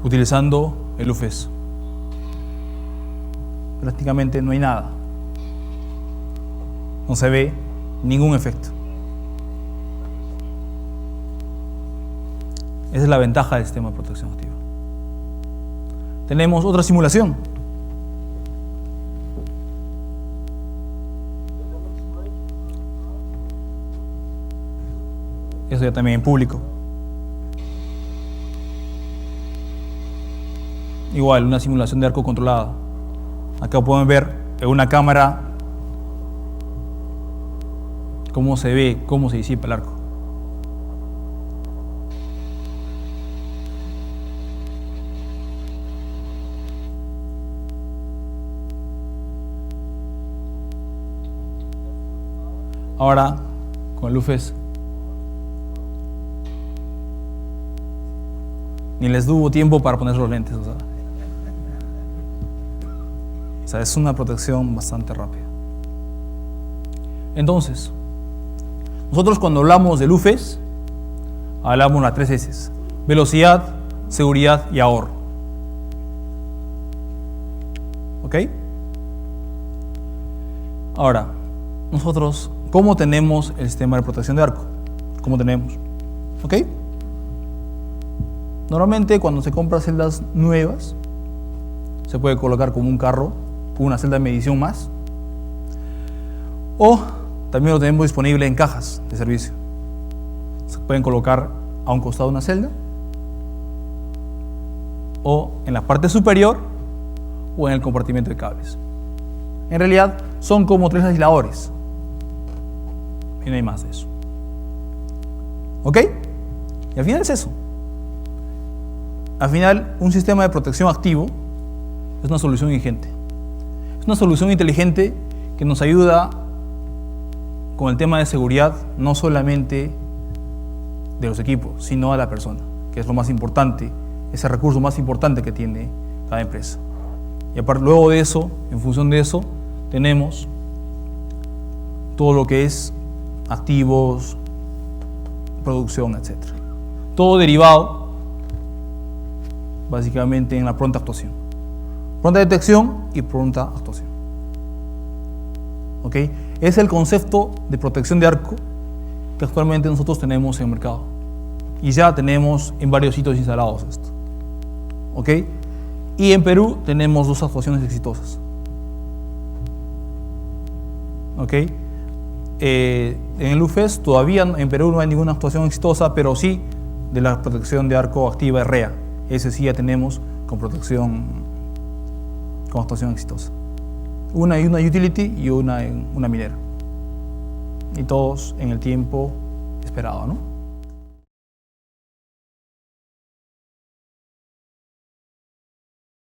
Utilizando el UFES. Prácticamente no hay nada. No se ve ningún efecto. Esa es la ventaja del sistema de protección activa. Tenemos otra simulación. Eso ya también en público. Igual, una simulación de arco controlada. Acá pueden ver en una cámara cómo se ve, cómo se disipa el arco. Ahora, con el UFES, ni les tuvo tiempo para poner los lentes, o sea, es una protección bastante rápida. Entonces, nosotros cuando hablamos del UFES, hablamos las 3 S: velocidad, seguridad y ahorro. ¿Ok? Ahora, nosotros, ¿cómo tenemos el sistema de protección de arco? ¿Cómo tenemos? ¿Ok? Normalmente cuando se compran celdas nuevas, se puede colocar como un carro, una celda de medición más, o también lo tenemos disponible en cajas de servicio. Se pueden colocar a un costado de una celda, o en la parte superior, o en el compartimento de cables. En realidad son como 3 aisladores, y no hay más de eso. ¿Ok? Y al final es eso. Al final, un sistema de protección activo es una solución inteligente. Es una solución inteligente que nos ayuda con el tema de seguridad, no solamente de los equipos, sino a la persona, que es lo más importante, ese recurso más importante que tiene cada empresa. Y aparte, luego de eso, en función de eso, tenemos todo lo que es activos, producción, etc. Todo derivado básicamente en la pronta actuación. Pronta detección y pronta actuación. ¿Ok? Es el concepto de protección de arco que actualmente nosotros tenemos en el mercado. Y ya tenemos en varios sitios instalados esto. ¿Ok? Y en Perú tenemos 2 actuaciones exitosas. ¿Ok? En el UFES todavía en Perú no hay ninguna actuación exitosa, pero sí de la protección de arco activa REA. Ese sí ya tenemos con protección, con actuación exitosa. Una utility y una minera. Y todos en el tiempo esperado, ¿no?